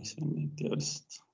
Se metió esto.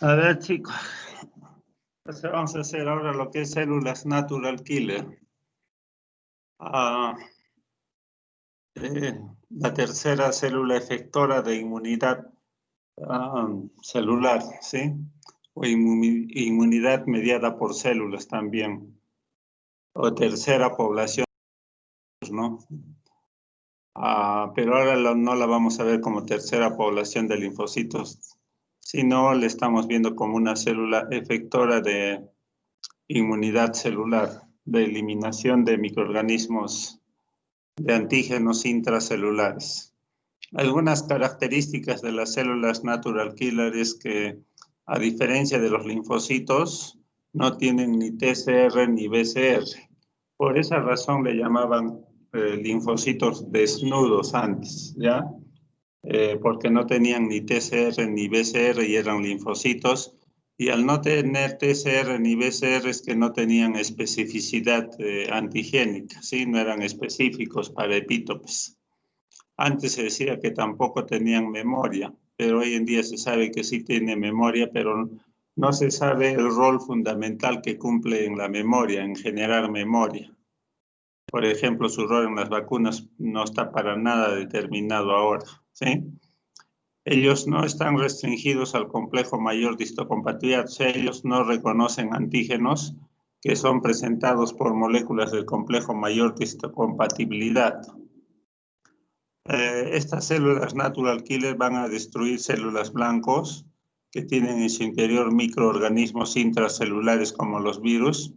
A ver, chicos, entonces vamos a hacer ahora lo que es células natural killer. La tercera célula efectora de inmunidad celular, ¿sí? O inmunidad mediada por células también. O tercera población, ¿no? Pero ahora no la vamos a ver como tercera población de linfocitos, sino le estamos viendo como una célula efectora de inmunidad celular, de eliminación de microorganismos, de antígenos intracelulares. Algunas características de las células natural killer es que, a diferencia de los linfocitos, no tienen ni TCR ni BCR. Por esa razón le llamaban linfocitos desnudos antes, ¿ya? Porque no tenían ni TCR ni BCR y eran linfocitos. Y al no tener TCR ni BCR es que no tenían especificidad antigénica, ¿sí? No eran específicos para epítopes. Antes se decía que tampoco tenían memoria, pero hoy en día se sabe que sí tiene memoria, pero no se sabe el rol fundamental que cumple en la memoria, en generar memoria. Por ejemplo, su rol en las vacunas no está para nada determinado ahora, ¿sí? Ellos no están restringidos al complejo mayor de histocompatibilidad, o sea, ellos no reconocen antígenos que son presentados por moléculas del complejo mayor de histocompatibilidad. Estas células natural killer van a destruir células blancos que tienen en su interior microorganismos intracelulares como los virus.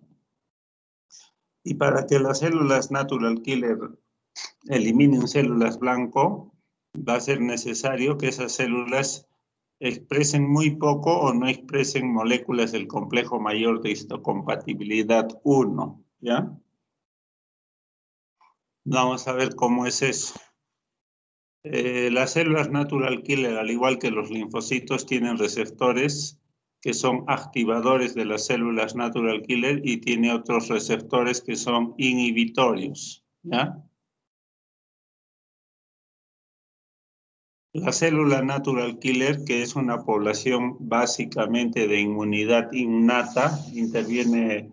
Y para que las células natural killer eliminen células blanco, va a ser necesario que esas células expresen muy poco o no expresen moléculas del complejo mayor de histocompatibilidad 1, ¿ya? Vamos a ver cómo es eso. Las células natural killer, al igual que los linfocitos, tienen receptores que son activadores de las células natural killer, y tiene otros receptores que son inhibitorios, ¿ya? La célula natural killer, que es una población básicamente de inmunidad innata, interviene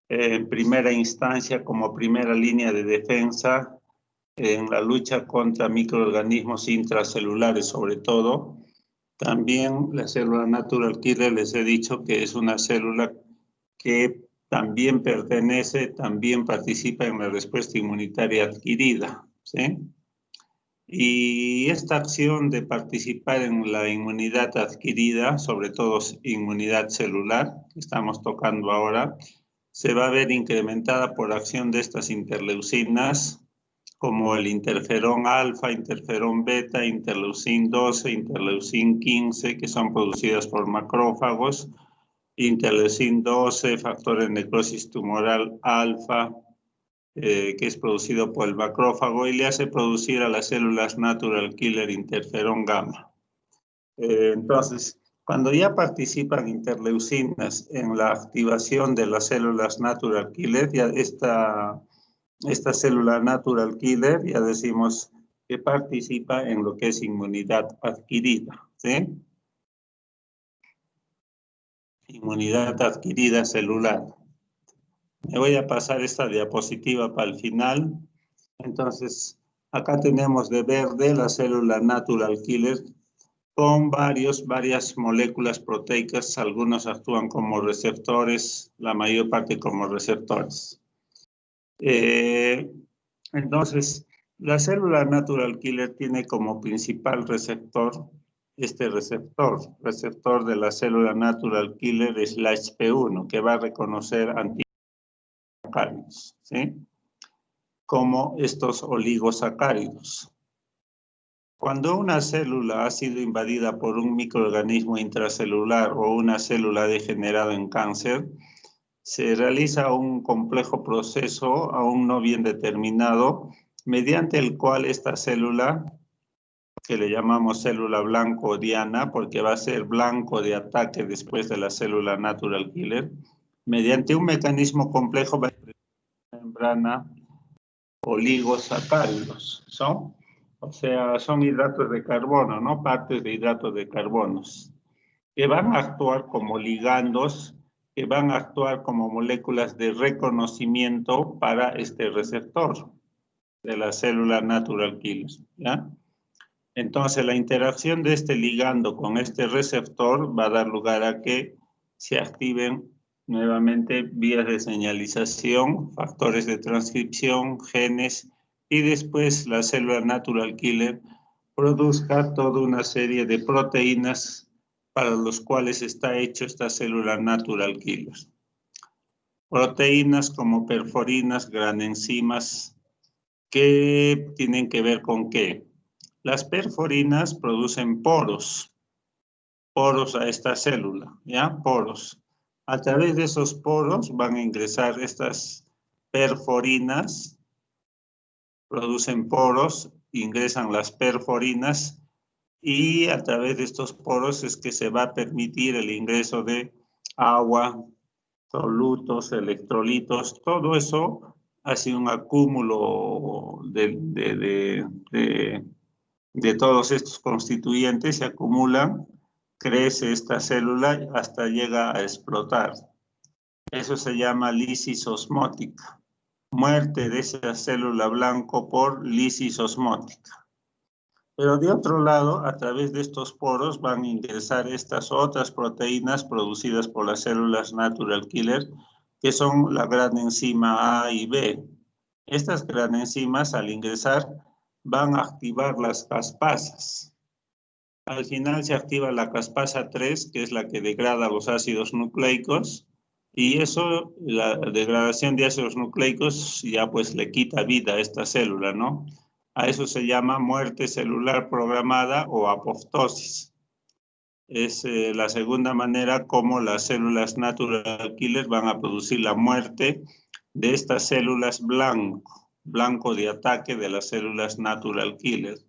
en primera instancia como primera línea de defensa en la lucha contra microorganismos intracelulares, sobre todo. También la célula natural killer, les he dicho que es una célula que también también participa en la respuesta inmunitaria adquirida, ¿sí? Y esta acción de participar en la inmunidad adquirida, sobre todo inmunidad celular, que estamos tocando ahora, se va a ver incrementada por acción de estas interleucinas, como el interferón alfa, interferón beta, interleucin 12, interleucin 15, que son producidas por macrófagos, interleucin 12, factor de necrosis tumoral alfa, que es producido por el macrófago y le hace producir a las células natural killer interferón gamma. Entonces, cuando ya participan interleucinas en la activación de las células natural killer, ya esta célula natural killer ya decimos que participa en lo que es inmunidad adquirida, ¿sí? Inmunidad adquirida celular. Me voy a pasar esta diapositiva para el final. Entonces, acá tenemos de verde la célula natural killer con varias moléculas proteicas. Algunos actúan como receptores, la mayor parte como receptores. Entonces, la célula natural killer tiene como principal receptor este receptor de la célula natural killer es la P1, que va a reconocer antisacáridos, ¿sí? Como estos oligosacáridos. Cuando una célula ha sido invadida por un microorganismo intracelular o una célula degenerada en cáncer, se realiza un complejo proceso aún no bien determinado, mediante el cual esta célula, que le llamamos célula blanco diana, porque va a ser blanco de ataque después de la célula natural killer, mediante un mecanismo complejo va a expresar una membrana oligosacáridos, son hidratos de carbono, ¿no? Partes de hidratos de carbonos, que van a actuar como ligandos, que van a actuar como moléculas de reconocimiento para este receptor de la célula natural killer, ¿ya? Entonces, la interacción de este ligando con este receptor va a dar lugar a que se activen nuevamente vías de señalización, factores de transcripción, genes, y después la célula natural killer produzca toda una serie de proteínas para los cuales está hecho esta célula natural killer. Proteínas como perforinas, granenzimas, que tienen que ver con ¿qué? Las perforinas producen poros a esta célula, ¿ya? Poros. A través de esos poros van a ingresar estas perforinas, producen poros, ingresan las perforinas, y a través de estos poros es que se va a permitir el ingreso de agua, solutos, electrolitos, todo eso hace un acúmulo de todos estos constituyentes, se acumulan, crece esta célula hasta llega a explotar. Eso se llama lisis osmótica, muerte de esa célula blanco por lisis osmótica. Pero de otro lado, a través de estos poros van a ingresar estas otras proteínas producidas por las células natural killer, que son la gran enzima A y B. Estas gran enzimas, al ingresar, van a activar las caspasas. Al final se activa la caspasa 3, que es la que degrada los ácidos nucleicos, y eso, la degradación de ácidos nucleicos, ya pues le quita vida a esta célula, ¿no? A eso se llama muerte celular programada o apoptosis. Es la segunda manera como las células natural killer van a producir la muerte de estas células blanco de ataque de las células natural killer.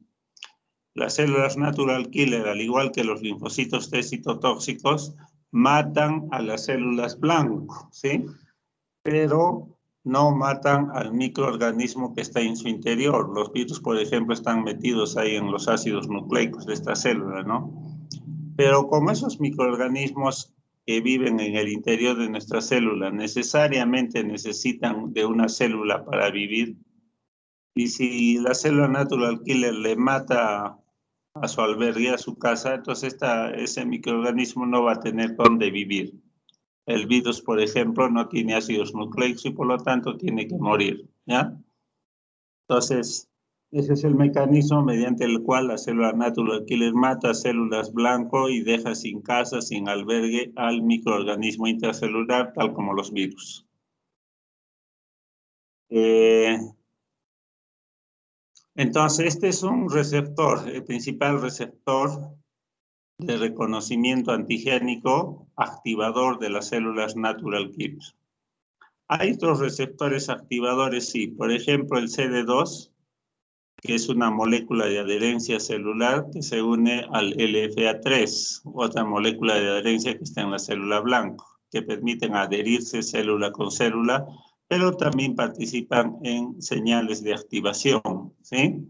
Las células natural killer, al igual que los linfocitos T citotóxicos, matan a las células blanco, ¿sí? Pero no matan al microorganismo que está en su interior. Los virus, por ejemplo, están metidos ahí en los ácidos nucleicos de esta célula, ¿no? Pero como esos microorganismos que viven en el interior de nuestra célula necesariamente necesitan de una célula para vivir, y si la célula natural killer le mata a su albergue, a su casa, entonces ese microorganismo no va a tener dónde vivir. El virus, por ejemplo, no tiene ácidos nucleicos y por lo tanto tiene que morir, ¿ya? Entonces, ese es el mecanismo mediante el cual la célula natural killer mata células blanco y deja sin casa, sin albergue al microorganismo intracelular, tal como los virus. Entonces, este es un receptor, el principal receptor de reconocimiento antigénico activador de las células natural killer. Hay otros receptores activadores, sí. Por ejemplo, el CD2, que es una molécula de adherencia celular que se une al LFA3, otra molécula de adherencia que está en la célula blanco, que permiten adherirse célula con célula, pero también participan en señales de activación, ¿sí?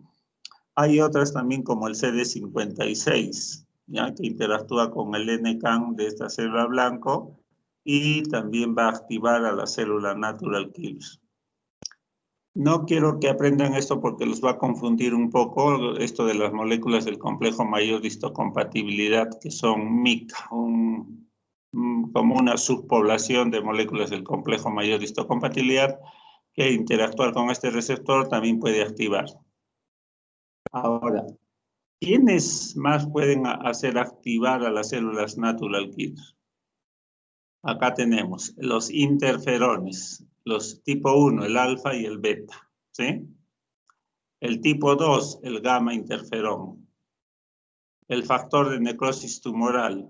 Hay otras también como el CD56, ¿ya? Que interactúa con el NCAM de esta célula blanco y también va a activar a la célula natural killer. No quiero que aprendan esto porque los va a confundir un poco, esto de las moléculas del complejo mayor de histocompatibilidad, que son MIC, como una subpoblación de moléculas del complejo mayor de histocompatibilidad, que interactuar con este receptor también puede activar. Ahora, ¿quiénes más pueden hacer activar a las células natural killer? Acá tenemos los interferones, los tipo 1, el alfa y el beta, ¿sí? El tipo 2, el gamma interferón. El factor de necrosis tumoral,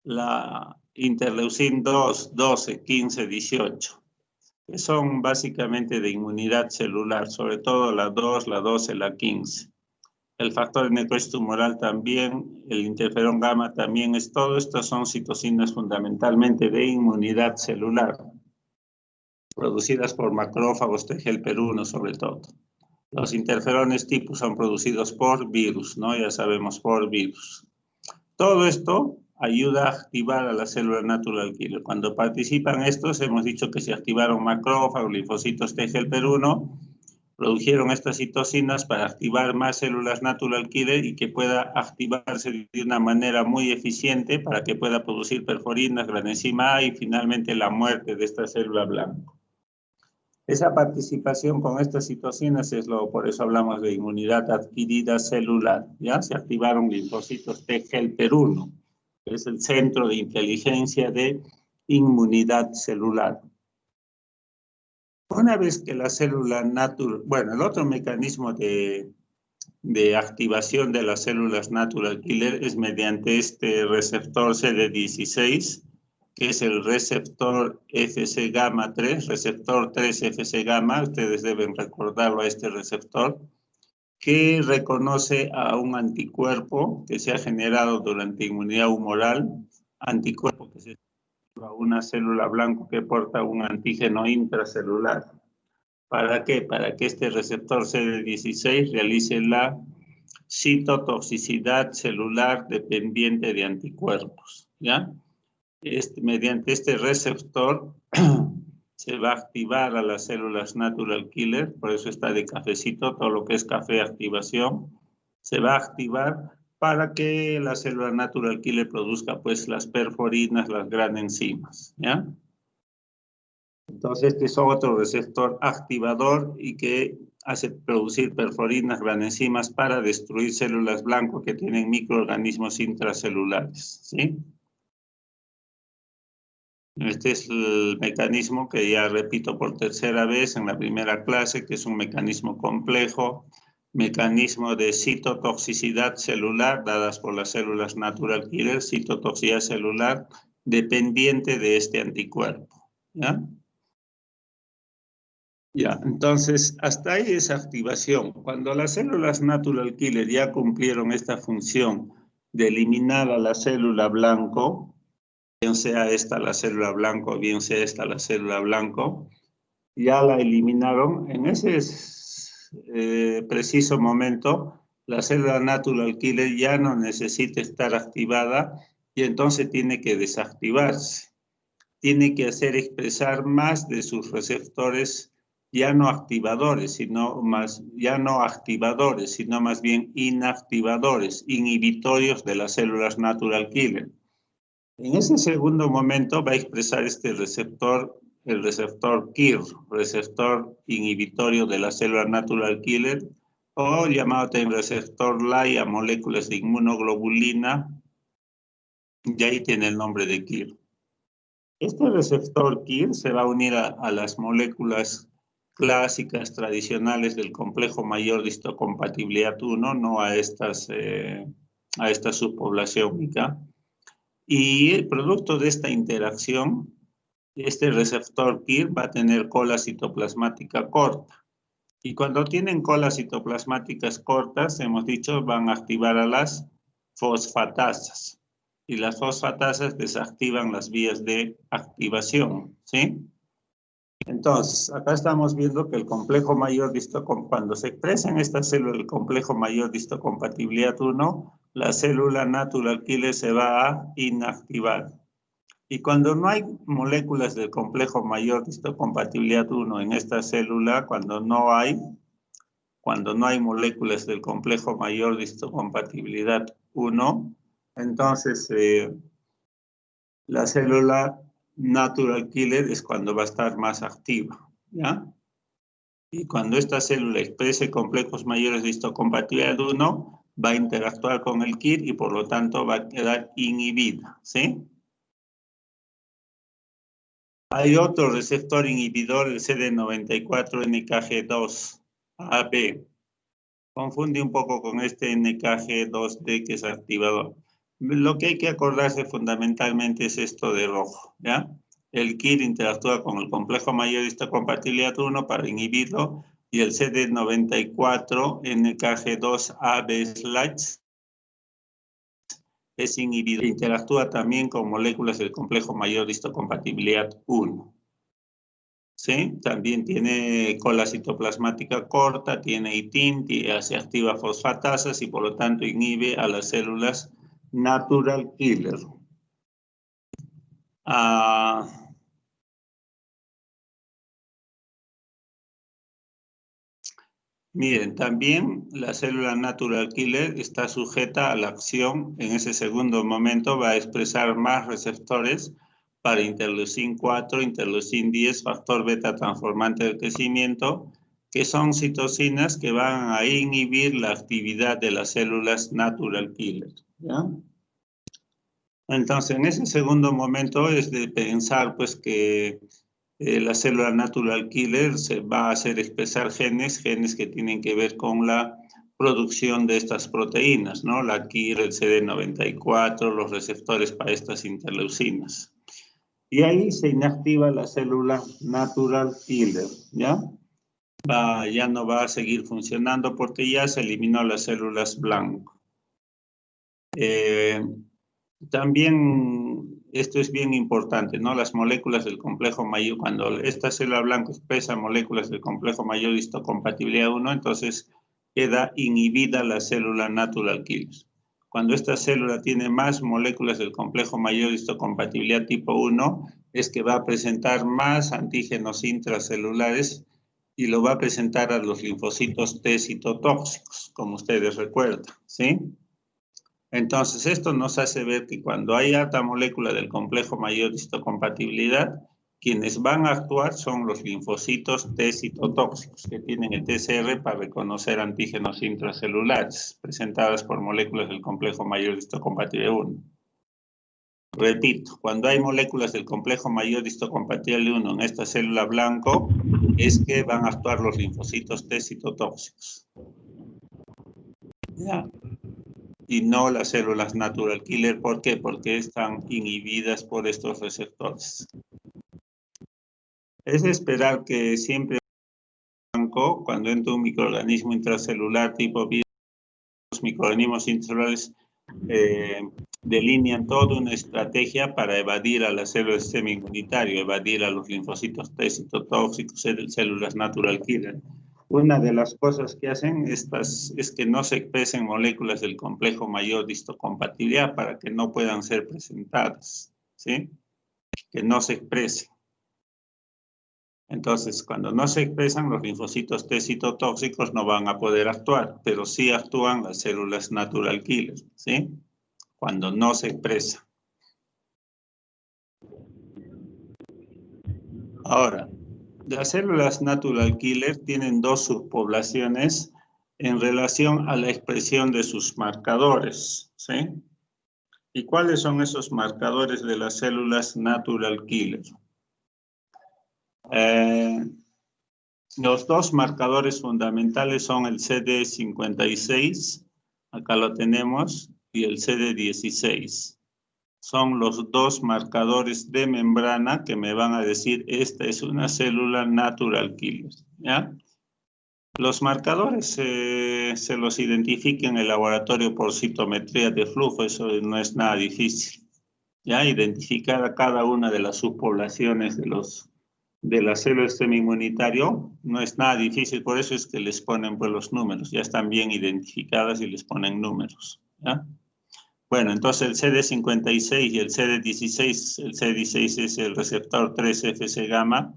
la interleucin 2, 12, 15, 18, que son básicamente de inmunidad celular, sobre todo la 2, la 12, la 15. El factor de necrosis tumoral también, el interferón gamma también es todo. Estas son citocinas fundamentalmente de inmunidad celular, producidas por macrófagos T helper 1 sobre todo. Los interferones tipo son producidos por virus, ¿no? Ya sabemos, por virus. Todo esto ayuda a activar a la célula natural killer. Cuando participan estos, hemos dicho que se activaron macrófagos, linfocitos T helper 1, produjeron estas citocinas para activar más células natural killer y que pueda activarse de una manera muy eficiente para que pueda producir perforinas, gran enzima A y finalmente la muerte de esta célula blanca. Esa participación con estas citocinas por eso hablamos de inmunidad adquirida celular, ¿ya? Se activaron linfocitos T helper 1, que es el centro de inteligencia de inmunidad celular. Una vez que la célula natural, bueno, el otro mecanismo de activación de las células natural killer es mediante este receptor CD16, que es el receptor Fc gamma 3, receptor 3 Fc gamma, ustedes deben recordarlo a este receptor, que reconoce a un anticuerpo que se ha generado durante inmunidad humoral, anticuerpo que se a una célula blanco que porta un antígeno intracelular. ¿Para qué? Para que este receptor CD16 realice la citotoxicidad celular dependiente de anticuerpos, ¿ya? Mediante este receptor se va a activar a las células natural killer, por eso está de cafecito, todo lo que es café activación, se va a activar para que la célula natural killer produzca pues las perforinas, las gran enzimas, ¿ya? Entonces, este es otro receptor activador y que hace producir perforinas, gran enzimas para destruir células blancas que tienen microorganismos intracelulares, ¿sí? Este es el mecanismo que ya repito por tercera vez en la primera clase, que es un mecanismo complejo, mecanismo de citotoxicidad celular dadas por las células natural killer, citotoxicidad celular dependiente de este anticuerpo, ¿ya? Ya, entonces, hasta ahí es activación. Cuando las células natural killer ya cumplieron esta función de eliminar a la célula blanco, bien sea esta la célula blanco, bien sea esta la célula blanco, ya la eliminaron. En ese preciso momento, la célula natural killer ya no necesita estar activada y entonces tiene que desactivarse. Tiene que hacer expresar más de sus receptores, ya no activadores, sino más bien inactivadores, inhibitorios de las células natural killer. En ese segundo momento va a expresar este receptor, el receptor KIR, receptor inhibitorio de la célula natural killer, o llamado también receptor LAI a moléculas de inmunoglobulina, y ahí tiene el nombre de KIR. Este receptor KIR se va a unir a las moléculas clásicas, tradicionales del complejo mayor de histocompatibilidad 1, no a esta subpoblación única. Y el producto de esta interacción, este receptor KIR va a tener cola citoplasmática corta. Y cuando tienen colas citoplasmáticas cortas, hemos dicho, van a activar a las fosfatasas. Y las fosfatasas desactivan las vías de activación, ¿sí? Entonces, acá estamos viendo que el complejo mayor de cuando se expresa en esta célula el complejo mayor de histocompatibilidad 1, la célula natural killer se va a inactivar. Y cuando no hay moléculas del complejo mayor de histocompatibilidad 1 en esta célula, cuando no hay moléculas del complejo mayor de histocompatibilidad 1, entonces la célula natural killer es cuando va a estar más activa, ¿ya? Y cuando esta célula exprese complejos mayores de histocompatibilidad 1, va a interactuar con el KIR y por lo tanto va a quedar inhibida, ¿sí? Hay otro receptor inhibidor, el CD94-NKG2-AB. Confunde un poco con este NKG2D que es activador. Lo que hay que acordarse fundamentalmente es esto de rojo, ¿ya? El KIR interactúa con el complejo mayor de histocompatibilidad 1 para inhibirlo y el CD94-NKG2AB/ es inhibidor. Interactúa también con moléculas del complejo mayor de histocompatibilidad 1. ¿Sí? También tiene cola citoplasmática corta, tiene ITIN, se activa fosfatasas y por lo tanto inhibe a las células natural killer. Miren, también la célula natural killer está sujeta a la acción, en ese segundo momento va a expresar más receptores para interleucin 4, interleucin 10, factor beta transformante del crecimiento, que son citocinas que van a inhibir la actividad de las células natural killer, ¿ya? Entonces, en ese segundo momento es de pensar pues que la célula natural killer se va a hacer expresar genes que tienen que ver con la producción de estas proteínas, ¿no? La KIR, el CD94, los receptores para estas interleucinas. Y ahí se inactiva la célula natural killer, ¿ya? Ya no va a seguir funcionando porque ya se eliminó las células blanco. También esto es bien importante, ¿no? Las moléculas del complejo mayor, cuando esta célula blanca expresa moléculas del complejo mayor de histocompatibilidad 1, entonces queda inhibida la célula natural killer. Cuando esta célula tiene más moléculas del complejo mayor de histocompatibilidad tipo 1, es que va a presentar más antígenos intracelulares y lo va a presentar a los linfocitos T citotóxicos, como ustedes recuerdan, ¿sí? Entonces, esto nos hace ver que cuando hay alta molécula del complejo mayor de histocompatibilidad, quienes van a actuar son los linfocitos T citotóxicos, que tienen el TCR para reconocer antígenos intracelulares, presentadas por moléculas del complejo mayor de histocompatibilidad 1. Repito, cuando hay moléculas del complejo mayor de histocompatibilidad 1 en esta célula blanco, es que van a actuar los linfocitos T citotóxicos. ¿Ya? Y no las células natural killer. ¿Por qué? Porque están inhibidas por estos receptores. Es de esperar que siempre blanco, cuando entra un microorganismo intracelular tipo virus, los microorganismos intracelulares delinean toda una estrategia para evadir a las células del sistema inmunitario, evadir a los linfocitos T citotóxicos, células natural killer. Una de las cosas que hacen estas es que no se expresen moléculas del complejo mayor de histocompatibilidad para que no puedan ser presentadas, ¿sí? Que no se expresen. Entonces, cuando no se expresan, los linfocitos T citotóxicos no van a poder actuar, pero sí actúan las células natural killer, ¿sí? Cuando no se expresa. Ahora, las células natural killer tienen dos subpoblaciones en relación a la expresión de sus marcadores, ¿sí? ¿Y cuáles son esos marcadores de las células natural killer? Los dos marcadores fundamentales son el CD56, acá lo tenemos, y el CD16. Son los dos marcadores de membrana que me van a decir esta es una célula natural killer, ¿ya? Los marcadores se los identifica en el laboratorio por citometría de flujo, eso no es nada difícil, ¿ya? Identificar a cada una de las subpoblaciones de las células del sistema inmunitario no es nada difícil, por eso es que les ponen pues, los números, ya están bien identificadas y les ponen números, ¿ya? Bueno, entonces el CD56 y el CD16, el CD16 es el receptor 3-FC gamma,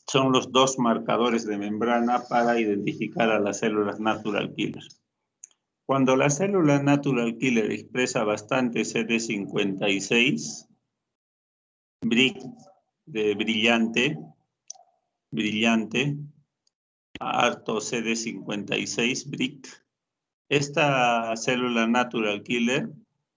son los dos marcadores de membrana para identificar a las células natural killer. Cuando la célula natural killer expresa bastante CD56, BRIC de brillante, harto CD56, BRIC, esta célula natural killer,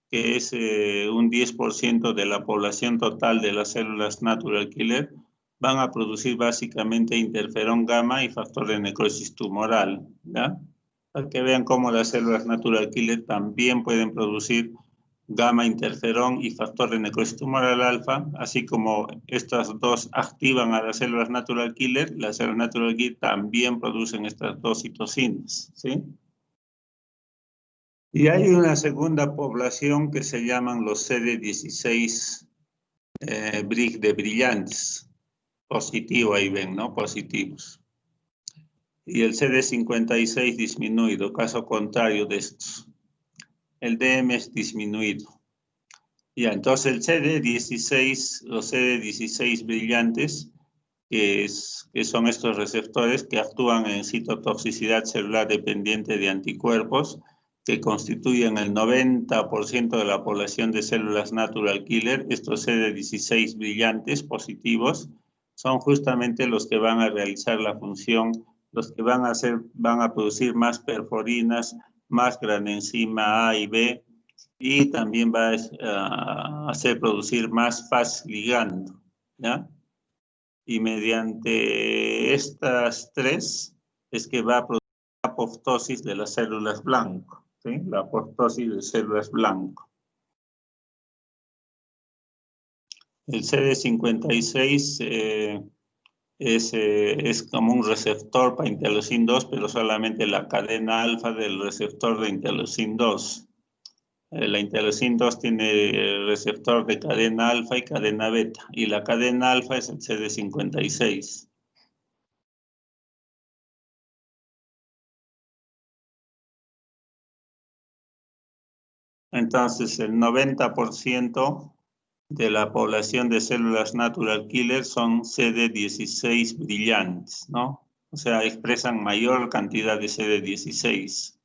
que es un 10% de la población total de las células natural killer, van a producir básicamente interferón gamma y factor de necrosis tumoral, ¿ya? Para que vean cómo las células natural killer también pueden producir gamma interferón y factor de necrosis tumoral alfa, así como estas dos activan a las células natural killer, las células natural killer también producen estas dos citocinas, ¿sí? Y hay una segunda población que se llaman los CD16 BRIC de brillantes. Positivo, ahí ven, ¿no? Positivos. Y el CD56 disminuido, caso contrario de estos. El DM es disminuido. Ya, entonces el CD16, los CD16 brillantes, que son estos receptores que actúan en citotoxicidad celular dependiente de anticuerpos, que constituyen el 90% de la población de células natural killer, estos CD16 brillantes positivos, son justamente los que van a realizar la función, los que van a producir más perforinas, más gran enzima A y B, y también va a hacer producir más Fas ligando, ¿ya? Y mediante estas tres es que va a producir la apoptosis de las células blanco, ¿sí? La apoptosis de células blanco. El CD56 es como un receptor para interleucin 2, pero solamente la cadena alfa del receptor de interleucin 2. La interleucin 2 tiene receptor de cadena alfa y cadena beta, y la cadena alfa es el CD56. Entonces, el 90% de la población de células natural killer son CD16 brillantes, ¿no? O sea, expresan mayor cantidad de CD16.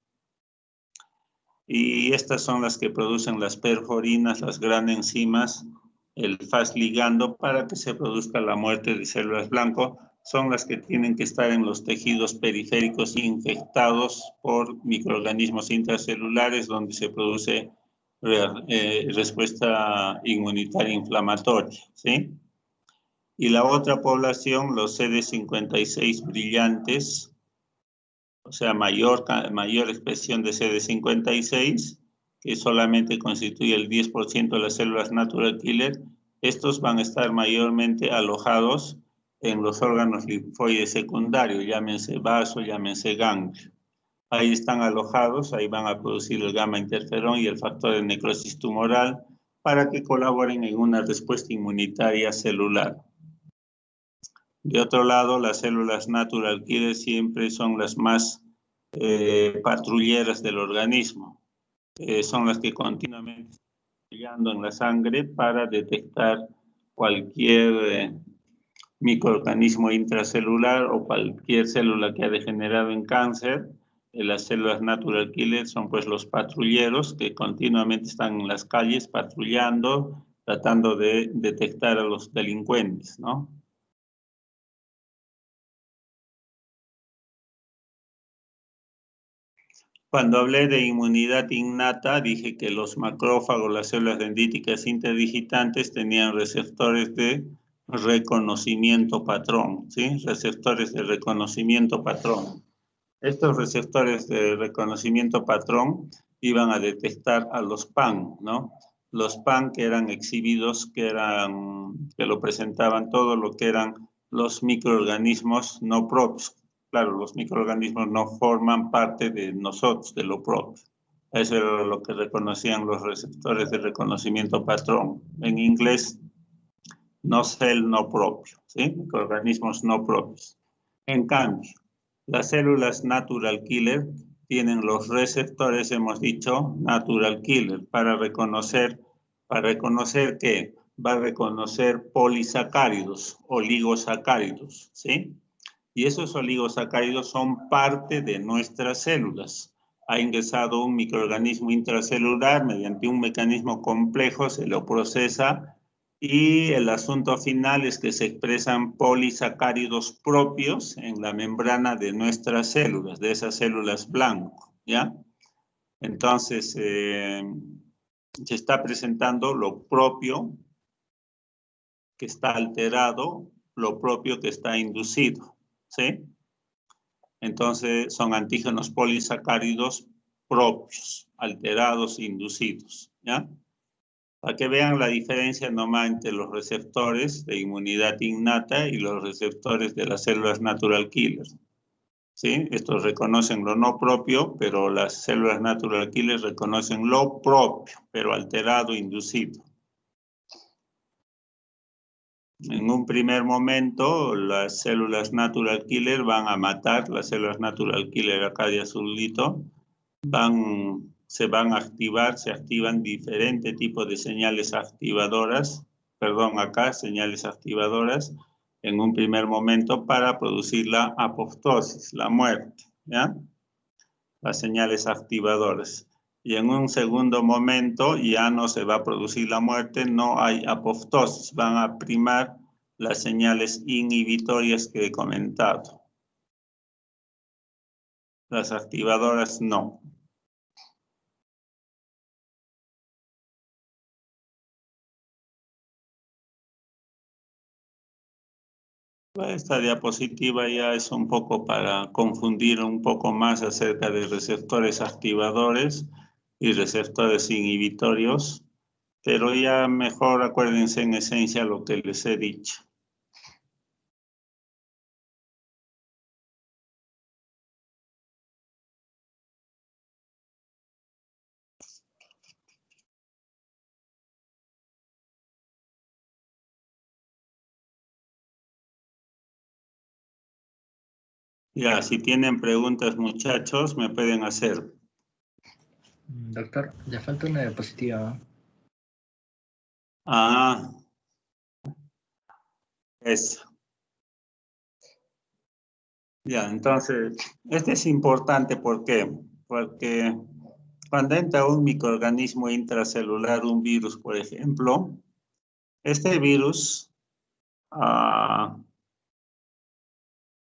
Y estas son las que producen las perforinas, las gran enzimas, el Fas ligando para que se produzca la muerte de células blanco. Son las que tienen que estar en los tejidos periféricos infectados por microorganismos intracelulares donde se produce respuesta inmunitaria inflamatoria, ¿sí? Y la otra población, los CD56 brillantes, o sea, mayor expresión de CD56, que solamente constituye el 10% de las células natural killer, estos van a estar mayormente alojados en los órganos linfoides secundarios, llámense vaso, llámense ganglio. Ahí están alojados, ahí van a producir el gamma interferón y el factor de necrosis tumoral para que colaboren en una respuesta inmunitaria celular. De otro lado, las células natural killer siempre son las más patrulleras del organismo. Son las que continuamente están patrullando en la sangre para detectar cualquier microorganismo intracelular o cualquier célula que ha degenerado en cáncer. Las células natural killer son pues los patrulleros que continuamente están en las calles patrullando, tratando de detectar a los delincuentes, ¿no? Cuando hablé de inmunidad innata, dije que los macrófagos, las células dendríticas interdigitantes, tenían receptores de reconocimiento patrón, ¿sí? Receptores de reconocimiento patrón. Estos receptores de reconocimiento patrón iban a detectar a los PAN, ¿no? Los PAN que eran exhibidos, que lo presentaban todo lo que eran los microorganismos no propios. Claro, los microorganismos no forman parte de nosotros, de lo propio. Eso era lo que reconocían los receptores de reconocimiento patrón. En inglés, no cell no propio, ¿sí? Microorganismos no propios. En cambio, las células natural killer tienen los receptores, hemos dicho, natural killer, para reconocer que va a reconocer polisacáridos, oligosacáridos, ¿sí? Y esos oligosacáridos son parte de nuestras células. Ha ingresado un microorganismo intracelular mediante un mecanismo complejo, se lo procesa y el asunto final es que se expresan polisacáridos propios en la membrana de nuestras células, de esas células blanco, ¿ya? Entonces, se está presentando lo propio que está alterado, lo propio que está inducido, ¿sí? Entonces, son antígenos polisacáridos propios, alterados, inducidos, ¿ya? Para que vean la diferencia nomás entre los receptores de inmunidad innata y los receptores de las células natural killers. ¿Sí? Estos reconocen lo no propio, pero las células natural killers reconocen lo propio, pero alterado, inducido. En un primer momento, las células natural killer van a matar, las células natural killer acá de azulito, se van a activar, se activan diferentes tipos de señales activadoras, señales activadoras, en un primer momento para producir la apoptosis, la muerte, ¿ya? Las señales activadoras. Y en un segundo momento ya no se va a producir la muerte, no hay apoptosis, van a primar las señales inhibitorias que he comentado. Las activadoras no. Esta diapositiva ya es un poco para confundir un poco más acerca de receptores activadores y receptores inhibitorios, pero ya mejor acuérdense en esencia lo que les he dicho. Ya, si tienen preguntas, muchachos, me pueden hacer. Doctor, ya falta una diapositiva. Ah, eso. Ya, entonces, este es importante, ¿por qué? Porque cuando entra un microorganismo intracelular, un virus, por ejemplo, este virus,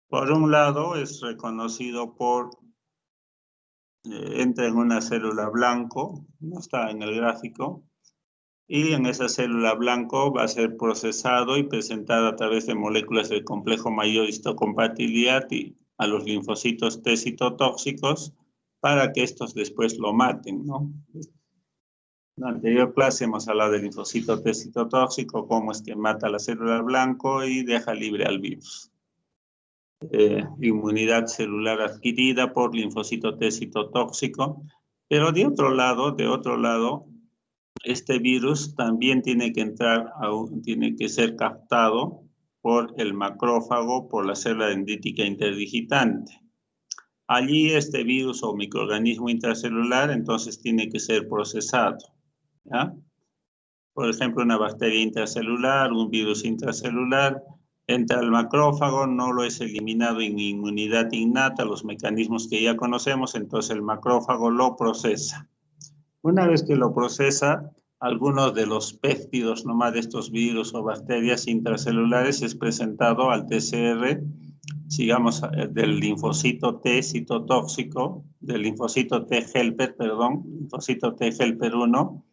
por un lado, es reconocido entra en una célula blanco, no está en el gráfico, y en esa célula blanco va a ser procesado y presentado a través de moléculas del complejo mayor histocompatibilidad y a los linfocitos T citotóxicos para que estos después lo maten, ¿no? En la anterior clase hemos hablado del linfocito T citotóxico, cómo es que mata la célula blanco y deja libre al virus. inmunidad celular adquirida por linfocito T citotóxico, pero de otro lado, este virus también tiene que tiene que ser captado por el macrófago, por la célula dendrítica interdigitante. Allí este virus o microorganismo intracelular entonces tiene que ser procesado, ¿ya? Por ejemplo, una bacteria intracelular, un virus intracelular, entra al macrófago, no lo es eliminado en inmunidad innata, los mecanismos que ya conocemos, entonces el macrófago lo procesa. Una vez que lo procesa, algunos de los péptidos nomás de estos virus o bacterias intracelulares es presentado al TCR, sigamos, del linfocito T citotóxico, del linfocito T helper, perdón, linfocito T helper 1,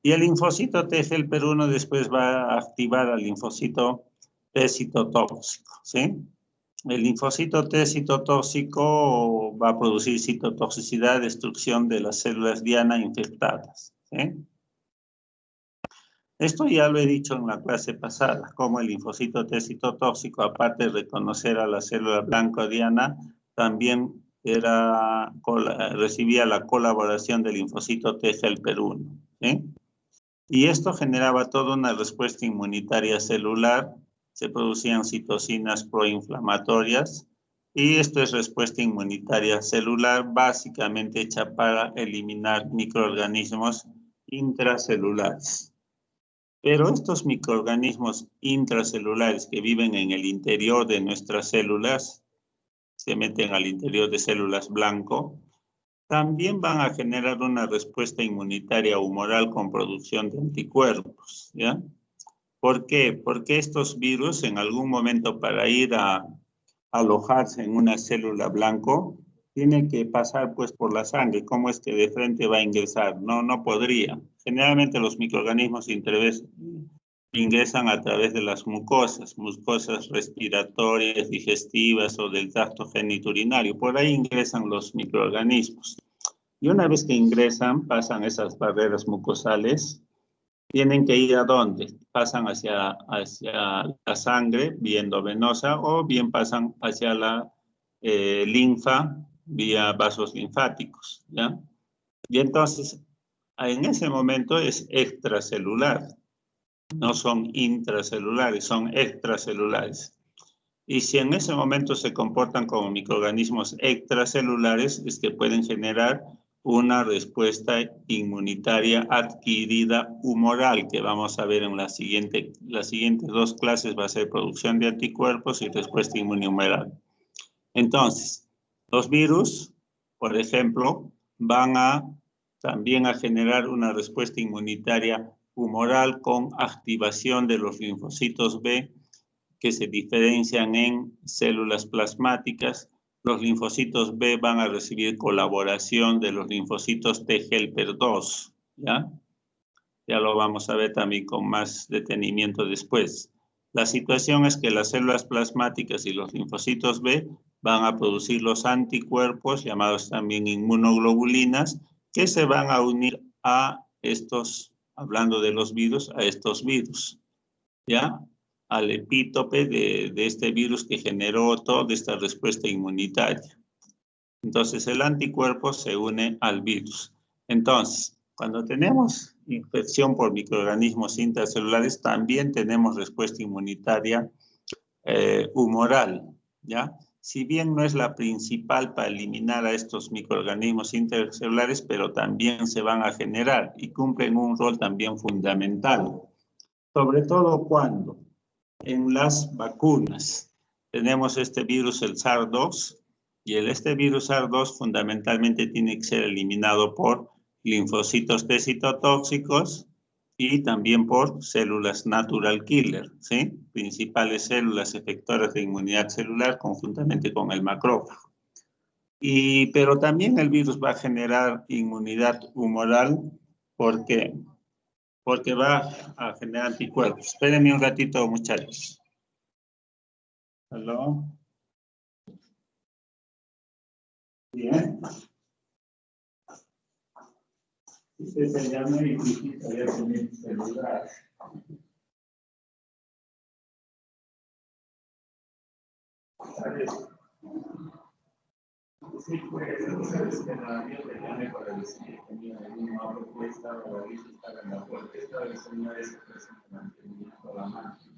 y el linfocito T helper 1 después va a activar al linfocito T citotóxico, ¿sí? El linfocito T citotóxico va a producir citotoxicidad, destrucción de las células diana infectadas, ¿sí? Esto ya lo he dicho en la clase pasada, como el linfocito T citotóxico, aparte de reconocer a la célula blanca diana, también recibía la colaboración del linfocito T helper 1, ¿sí? Y esto generaba toda una respuesta inmunitaria celular, se producían citocinas proinflamatorias, y esto es respuesta inmunitaria celular básicamente hecha para eliminar microorganismos intracelulares. Pero estos microorganismos intracelulares que viven en el interior de nuestras células, se meten al interior de células blanco, también van a generar una respuesta inmunitaria humoral con producción de anticuerpos, ¿ya? ¿Por qué? Porque estos virus en algún momento para ir a alojarse en una célula blanco, tiene que pasar pues por la sangre. ¿Cómo es que de frente va a ingresar? No podría. Generalmente los microorganismos ingresan a través de las mucosas respiratorias, digestivas o del tracto geniturinario. Por ahí ingresan los microorganismos. Y una vez que ingresan, pasan esas barreras mucosales, tienen que ir a dónde? Pasan hacia la sangre, vía endovenosa, o bien pasan hacia la linfa, vía vasos linfáticos, ¿ya? Y entonces, en ese momento es extracelular. No son intracelulares, son extracelulares. Y si en ese momento se comportan como microorganismos extracelulares, es que pueden generar una respuesta inmunitaria adquirida humoral, que vamos a ver en las siguientes dos clases, va a ser producción de anticuerpos y respuesta inmune humoral. Entonces, los virus, por ejemplo, van también a generar una respuesta inmunitaria humoral con activación de los linfocitos B, que se diferencian en células plasmáticas. Los linfocitos B van a recibir colaboración de los linfocitos T helper 2, ¿ya? Ya lo vamos a ver también con más detenimiento después. La situación es que las células plasmáticas y los linfocitos B van a producir los anticuerpos, llamados también inmunoglobulinas, que se van a unir a estos, hablando de los virus, a estos virus, ¿ya? Al epítope de este virus que generó toda esta respuesta inmunitaria. Entonces, el anticuerpo se une al virus. Entonces, cuando tenemos infección por microorganismos intracelulares, también tenemos respuesta inmunitaria humoral, ¿ya? Si bien no es la principal para eliminar a estos microorganismos intracelulares, pero también se van a generar y cumplen un rol también fundamental. Sobre todo cuando en las vacunas tenemos este virus, el SARS-2, y este virus SARS-2 fundamentalmente tiene que ser eliminado por linfocitos T citotóxicos y también por células natural killer, ¿sí? Principales células efectoras de inmunidad celular conjuntamente con el macrófago. Pero también el virus va a generar inmunidad humoral porque va a generar anticuerpos. Espérenme un ratito, muchachos. ¿Aló? Bien. Usted se llama y quisiera poner mi celular. Sí, pues, sabes que la yo te llamé para decir que tenía una propuesta o la lista estaba en la puerta. Esta vez una vez que presenta mantenimiento a la máquina.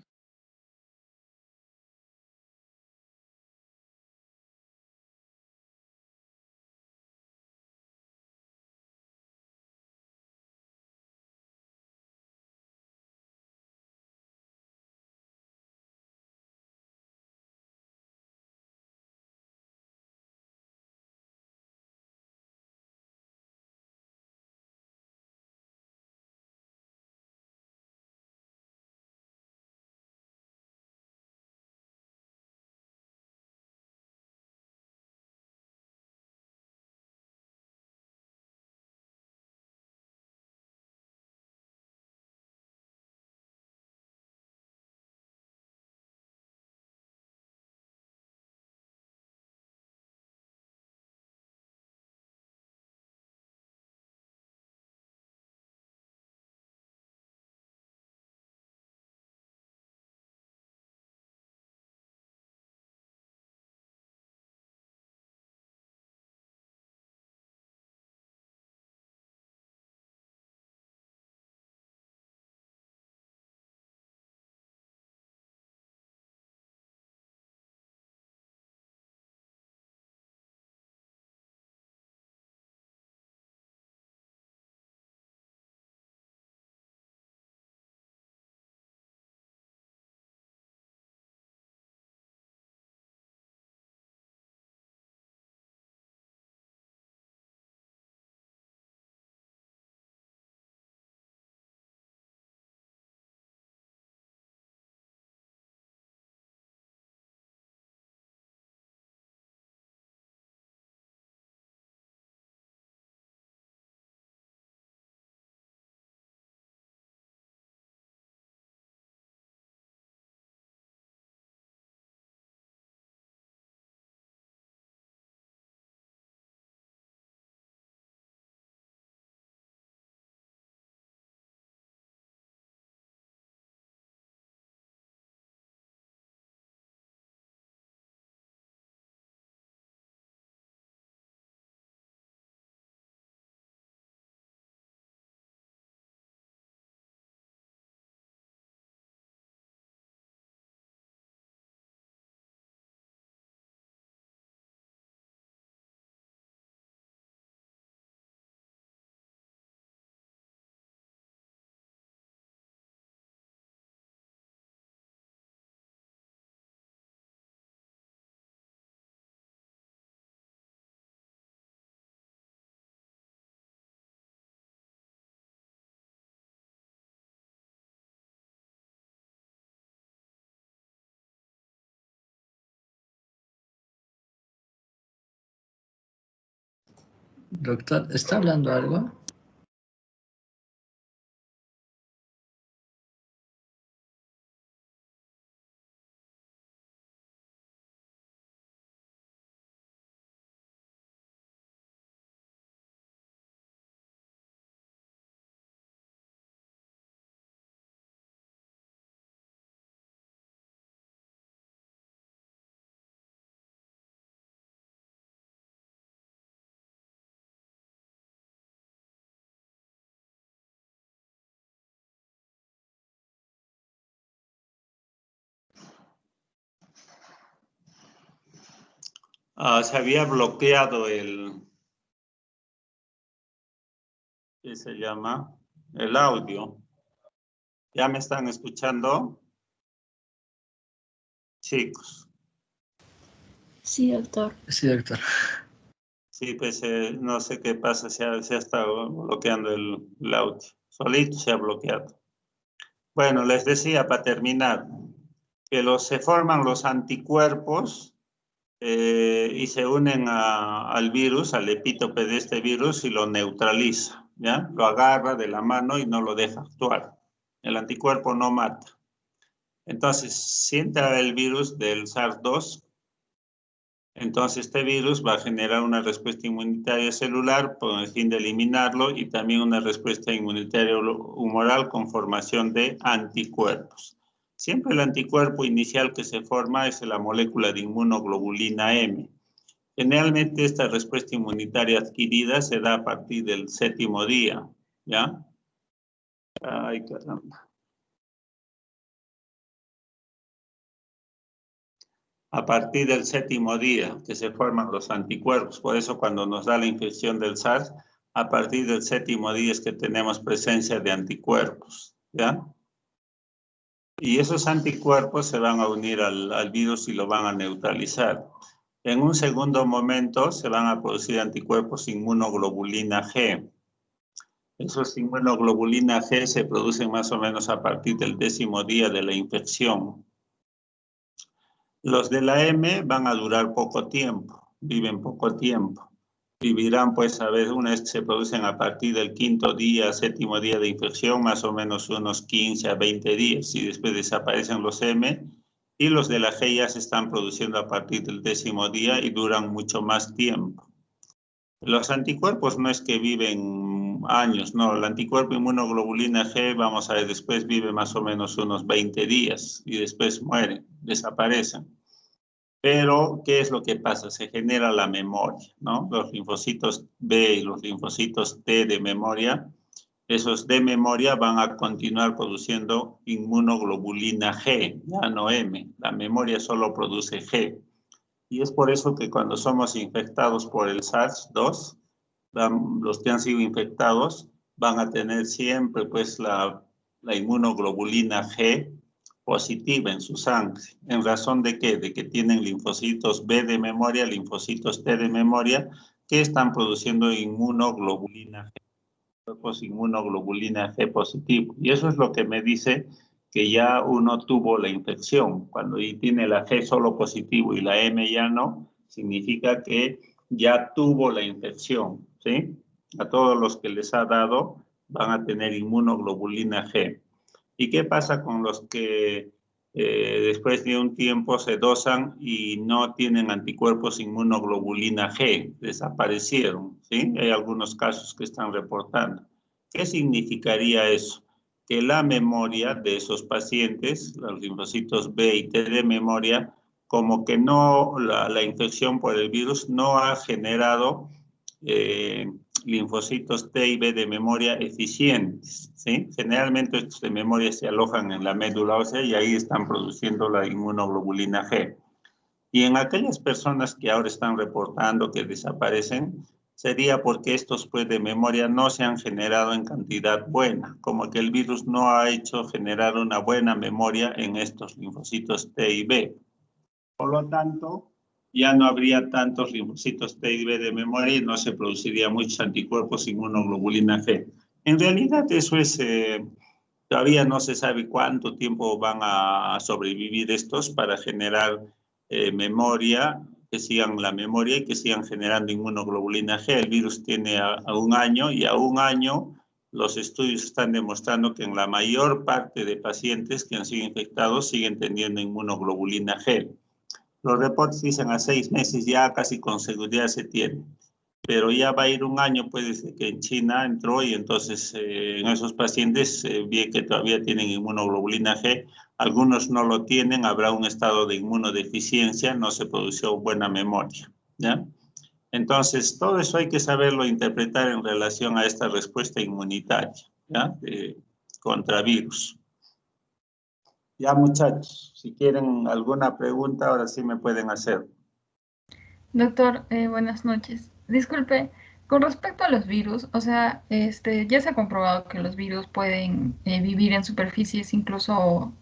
Doctor, ¿está hablando algo? Se había bloqueado ¿qué se llama? El audio. ¿Ya me están escuchando? Chicos. Sí, doctor. Sí, doctor. Sí, pues no sé qué pasa, se ha estado bloqueando el audio. Solito se ha bloqueado. Bueno, les decía para terminar, que se forman los anticuerpos y se unen al virus, al epítope de este virus y lo neutraliza, ¿ya? Lo agarra de la mano y no lo deja actuar. El anticuerpo no mata. Entonces, si entra el virus del SARS-2, entonces este virus va a generar una respuesta inmunitaria celular con el fin de eliminarlo y también una respuesta inmunitaria humoral con formación de anticuerpos. Siempre el anticuerpo inicial que se forma es la molécula de inmunoglobulina M. Generalmente esta respuesta inmunitaria adquirida se da a partir del 7º día, ¿ya? Ay, caramba. A partir del 7º día que se forman los anticuerpos. Por eso cuando nos da la infección del SARS, a partir del 7º día es que tenemos presencia de anticuerpos, ¿ya? Y esos anticuerpos se van a unir al virus y lo van a neutralizar. En un segundo momento se van a producir anticuerpos inmunoglobulina G. Esos inmunoglobulina G se producen más o menos a partir del 10º día de la infección. Los de la M van a durar poco tiempo, viven poco tiempo. Vivirán, pues, a ver, se producen a partir del 5º día, 7º día de infección, más o menos unos 15 a 20 días, y después desaparecen los M, y los de la G ya se están produciendo a partir del 10º día y duran mucho más tiempo. Los anticuerpos no es que viven años, no, el anticuerpo inmunoglobulina G, vamos a ver, después vive más o menos unos 20 días, y después mueren, desaparecen. Pero, ¿qué es lo que pasa? Se genera la memoria, ¿no? Los linfocitos B y los linfocitos T de memoria, esos de memoria van a continuar produciendo inmunoglobulina G, ya no M. La memoria solo produce G. Y es por eso que cuando somos infectados por el SARS-2, los que han sido infectados van a tener siempre, pues, la inmunoglobulina G positiva en su sangre. ¿En razón de qué? De que tienen linfocitos B de memoria, linfocitos T de memoria, que están produciendo inmunoglobulina G, cuerpos inmunoglobulina G positivo. Y eso es lo que me dice que ya uno tuvo la infección. Cuando tiene la G solo positivo y la M ya no, significa que ya tuvo la infección, ¿sí? A todos los que les ha dado van a tener inmunoglobulina G. ¿Y qué pasa con los que después de un tiempo se dosan y no tienen anticuerpos inmunoglobulina G? Desaparecieron, ¿sí? Hay algunos casos que están reportando. ¿Qué significaría eso? Que la memoria de esos pacientes, los linfocitos B y T de memoria, como que no, la infección por el virus no ha generado linfocitos T y B de memoria eficientes, ¿sí? Generalmente estos de memoria se alojan en la médula ósea y ahí están produciendo la inmunoglobulina G. Y en aquellas personas que ahora están reportando que desaparecen, sería porque estos pues de memoria no se han generado en cantidad buena, como que el virus no ha hecho generar una buena memoria en estos linfocitos T y B. Por lo tanto, ya no habría tantos linfocitos T y B de memoria y no se produciría muchos anticuerpos inmunoglobulina G. En realidad eso es, todavía no se sabe cuánto tiempo van a sobrevivir estos para generar memoria, que sigan la memoria y que sigan generando inmunoglobulina G. El virus tiene a 1 año y a 1 año los estudios están demostrando que en la mayor parte de pacientes que han sido infectados siguen teniendo inmunoglobulina G. Los reportes dicen a 6 meses ya casi con seguridad se tiene, pero ya va a ir 1 año, puede ser que en China entró y entonces en esos pacientes vi que todavía tienen inmunoglobulina G, algunos no lo tienen, habrá un estado de inmunodeficiencia, no se produjo buena memoria, ¿ya? Entonces, todo eso hay que saberlo interpretar en relación a esta respuesta inmunitaria, ¿ya? Contra virus. Ya, muchachos, si quieren alguna pregunta, ahora sí me pueden hacer. Doctor, buenas noches. Disculpe, con respecto a los virus, o sea, ya se ha comprobado que los virus pueden vivir en superficies incluso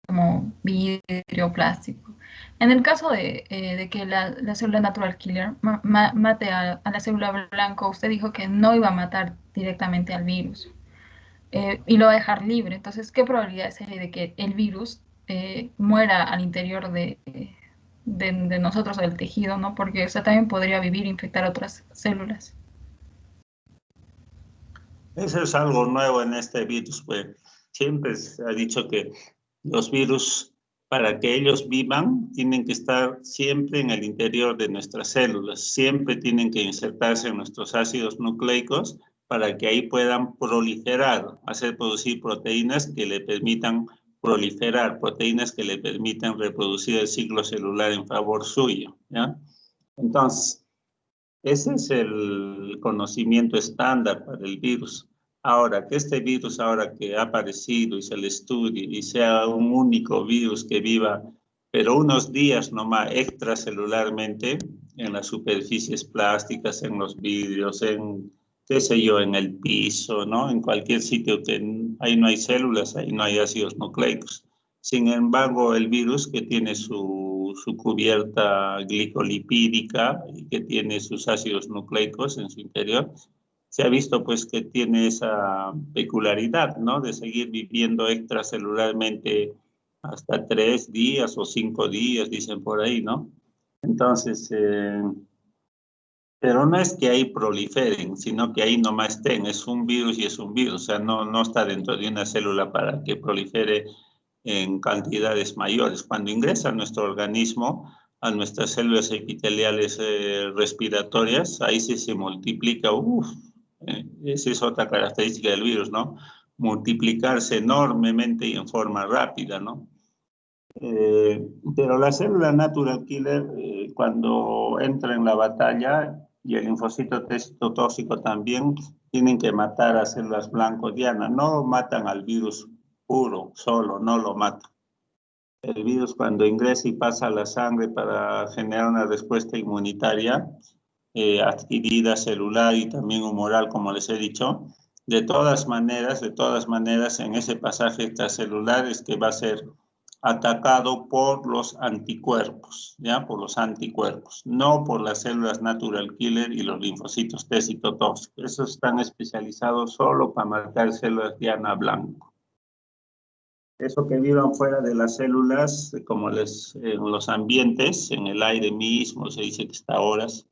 como vidrio o plástico. En el caso de que la célula natural killer mate a la célula blanco, usted dijo que no iba a matar directamente al virus. Y lo va a dejar libre. Entonces, ¿qué probabilidades hay de que el virus muera al interior de nosotros, del tejido, ¿no? Porque eso también podría vivir e infectar otras células. Eso es algo nuevo en este virus, pues. Siempre se ha dicho que los virus, para que ellos vivan, tienen que estar siempre en el interior de nuestras células. Siempre tienen que insertarse en nuestros ácidos nucleicos para que ahí puedan proliferar, hacer producir proteínas que le permitan proliferar, proteínas que le permiten reproducir el ciclo celular en favor suyo, ¿ya? Entonces, ese es el conocimiento estándar para el virus. Ahora, que este virus ahora que ha aparecido y se le estudie y sea un único virus que viva, pero unos días nomás extracelularmente en las superficies plásticas, en los vidrios, en, qué sé yo, en el piso, ¿no? En cualquier sitio que ahí no hay células, ahí no hay ácidos nucleicos. Sin embargo, el virus que tiene su cubierta glicolipídica y que tiene sus ácidos nucleicos en su interior, se ha visto pues que tiene esa peculiaridad, ¿no? De seguir viviendo extracelularmente hasta 3 días o 5 días, dicen por ahí, ¿no? Entonces, pero no es que ahí proliferen, sino que ahí nomás estén, es un virus y es un virus, o sea, no está dentro de una célula para que prolifere en cantidades mayores. Cuando ingresa a nuestro organismo, a nuestras células epiteliales respiratorias, ahí sí se multiplica, esa es otra característica del virus, ¿no? Multiplicarse enormemente y en forma rápida, ¿no? Pero la célula natural killer, cuando entra en la batalla, y el linfocito T citotóxico también, tienen que matar a células blanco diana. No matan al virus puro, solo, no lo matan. El virus cuando ingresa y pasa a la sangre para generar una respuesta inmunitaria adquirida, celular y también humoral, como les he dicho, de todas maneras, en ese pasaje extracelular es que va a ser atacado por los anticuerpos, ¿ya? Por los anticuerpos, no por las células natural killer y los linfocitos T citotóxicos. Esos están especializados solo para marcar células diana blanco. Eso que vivan fuera de las células, como en los ambientes, en el aire mismo, se dice que está a horas.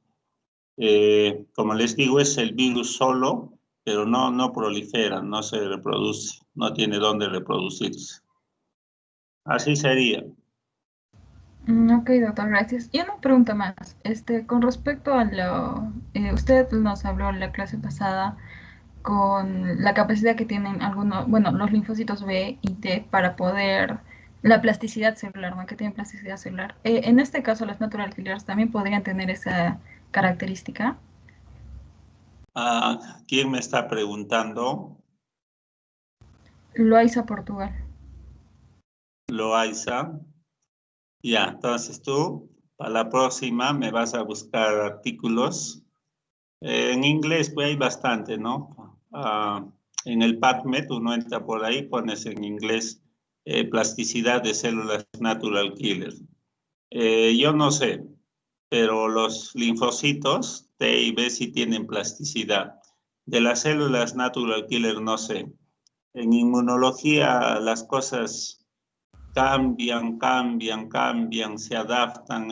Como les digo, es el virus solo, pero no prolifera, no se reproduce, no tiene dónde reproducirse. Así sería. Ok, doctor, gracias. Y una pregunta más. Con respecto a usted nos habló en la clase pasada con la capacidad que tienen algunos, bueno, los linfocitos B y T para poder, la plasticidad celular, ¿no? Que tienen plasticidad celular. En este caso, los natural killers también podrían tener esa característica. ¿Quién me está preguntando? Loaiza, Portugal. Loaiza. Ya, entonces tú, para la próxima, me vas a buscar artículos. En inglés, pues hay bastante, ¿no? En el PubMed, uno entra por ahí, pones en inglés plasticidad de células natural killer. Yo no sé, pero los linfocitos T y B sí tienen plasticidad. De las células natural killer no sé. En inmunología las cosas cambian, se adaptan.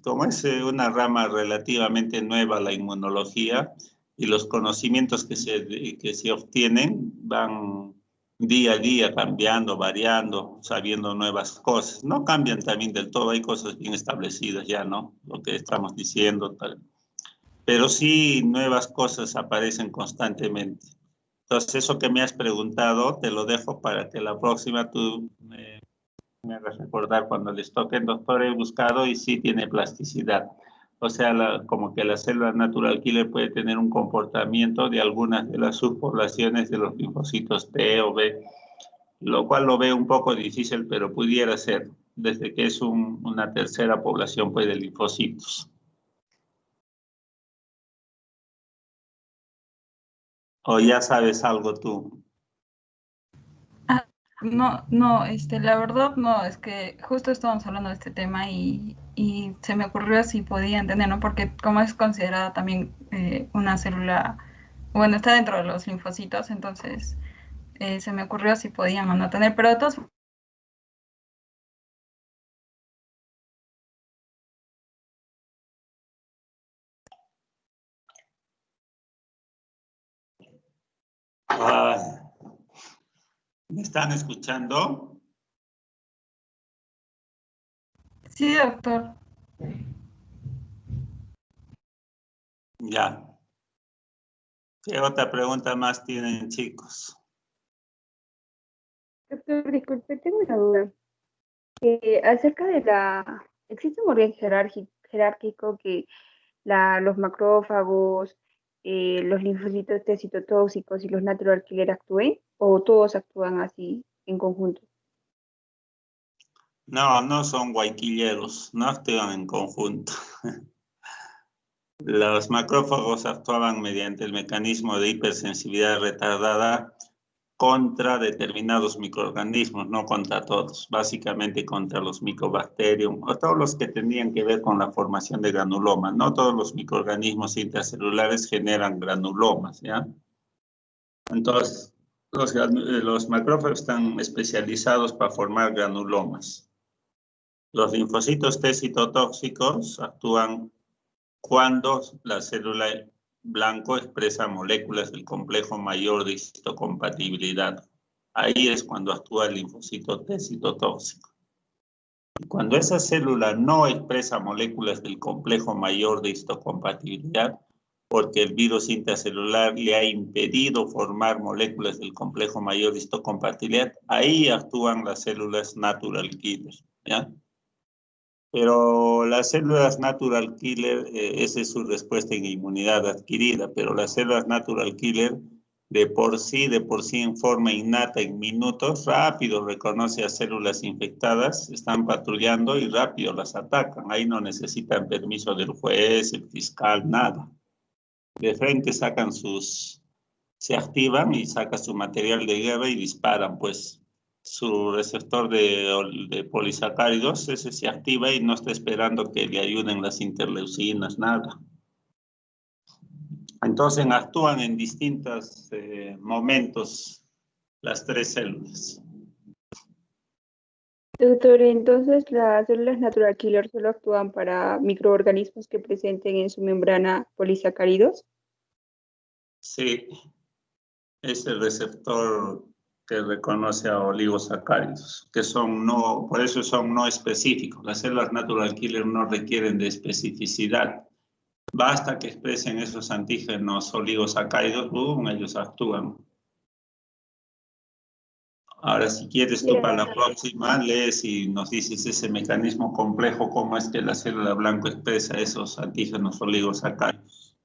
Como es una rama relativamente nueva la inmunología y los conocimientos que se obtienen van día a día cambiando, variando, sabiendo nuevas cosas. No cambian también del todo, hay cosas bien establecidas ya, ¿no? Lo que estamos diciendo, tal. Pero sí nuevas cosas aparecen constantemente. Entonces, eso que me has preguntado, te lo dejo para que la próxima tú me hagas recordar cuando les toque. Doctor, he buscado y sí tiene plasticidad. O sea, como que la célula natural killer puede tener un comportamiento de algunas de las subpoblaciones de los linfocitos T o B, lo cual lo veo un poco difícil, pero pudiera ser, desde que es una tercera población pues, de linfocitos. ¿O ya sabes algo tú? No, la verdad no, es que justo estábamos hablando de este tema y se me ocurrió si podía entender, ¿no? Porque como es considerada también una célula, bueno, está dentro de los linfocitos, entonces se me ocurrió si podían o no tener, pero de todos. ¿Me están escuchando? Sí, doctor. Ya. ¿Qué otra pregunta más tienen, chicos? Doctor, disculpe, tengo una duda. Acerca de ¿existe un orden jerárquico que los macrófagos, los linfocitos T citotóxicos y los natural killer actúen? ¿O todos actúan así en conjunto? No, no son guayquilleros, no actúan en conjunto. Los macrófagos actuaban mediante el mecanismo de hipersensibilidad retardada contra determinados microorganismos, no contra todos, básicamente contra los micobacterium o todos los que tenían que ver con la formación de granulomas. No todos los microorganismos intracelulares generan granulomas, ¿ya? Entonces, los macrófagos están especializados para formar granulomas. Los linfocitos T citotóxicos actúan cuando la célula blanco expresa moléculas del complejo mayor de histocompatibilidad. Ahí es cuando actúa el linfocito T citotóxico. Y cuando esa célula no expresa moléculas del complejo mayor de histocompatibilidad, porque el virus intracelular le ha impedido formar moléculas del complejo mayor de histocompatibilidad, ahí actúan las células natural killer, ¿ya? Pero las células natural killer, esa es su respuesta en inmunidad adquirida, pero las células natural killer de por sí en forma innata, en minutos, rápido reconoce a células infectadas, están patrullando y rápido las atacan. Ahí no necesitan permiso del juez, el fiscal, nada. De frente se activan y sacan su material de guerra y disparan, pues. Su receptor de polisacáridos, ese se activa y no está esperando que le ayuden las interleucinas, nada. Entonces actúan en distintos momentos las tres células. Doctor, entonces las células natural killer solo actúan para microorganismos que presenten en su membrana polisacáridos. Sí, es el receptor que reconoce a oligosacáridos, que por eso son no específicos. Las células natural killer no requieren de especificidad. Basta que expresen esos antígenos oligosacáridos, ellos actúan. Ahora, si quieres tú para la próxima, lees y nos dices ese mecanismo complejo, cómo es que la célula blanco expresa esos antígenos oligosacáridos.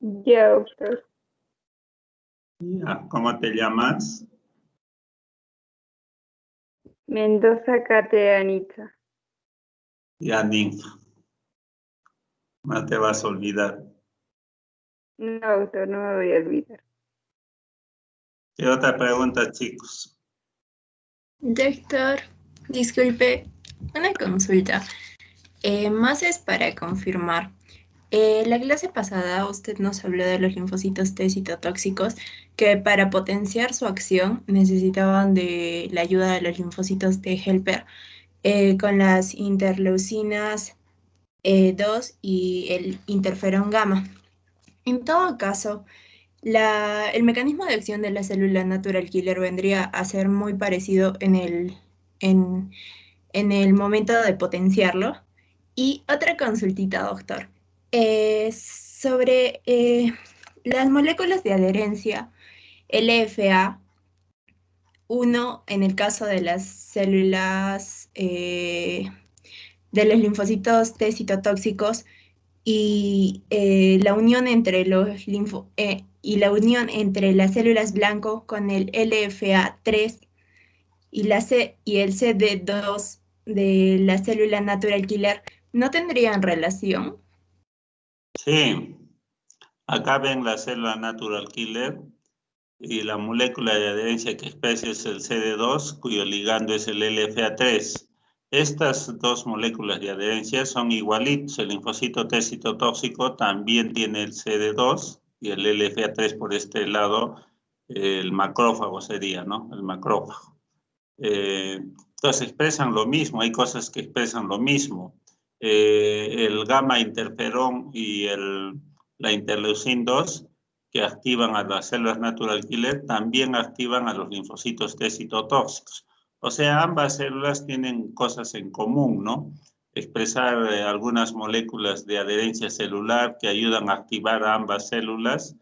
Ya, doctor. Ya, ¿cómo te llamas? Mendoza Cate Anita. Ya, ninfa. No te vas a olvidar. No, doctor, no me voy a olvidar. ¿Qué otra pregunta, chicos? Doctor, disculpe, una consulta. Más es para confirmar. La clase pasada usted nos habló de los linfocitos T citotóxicos que para potenciar su acción necesitaban de la ayuda de los linfocitos T helper con las interleucinas 2 y el interferón gamma. En todo caso, el mecanismo de acción de la célula natural killer vendría a ser muy parecido en el momento de potenciarlo. Y otra consultita, doctor. Sobre las moléculas de adherencia LFA, uno en el caso de las células de los linfocitos T citotóxicos y la unión entre y la unión entre las células blanco con el LFA3 y el CD2 de la célula natural killer, ¿no tendrían relación? Sí. Acá ven la célula natural killer y la molécula de adherencia que expresa es el CD2, cuyo ligando es el LFA3. Estas dos moléculas de adherencia son igualitos. El linfocito T citotóxico también tiene el CD2 y el LFA3 por este lado, el macrófago sería, ¿no? El macrófago. Entonces expresan lo mismo, hay cosas que expresan lo mismo. El gamma interferón y la interleucin 2 que activan a las células natural killer también activan a los linfocitos T citotóxicos. O sea, ambas células tienen cosas en común, ¿no? Expresar algunas moléculas de adherencia celular que ayudan a activar a ambas células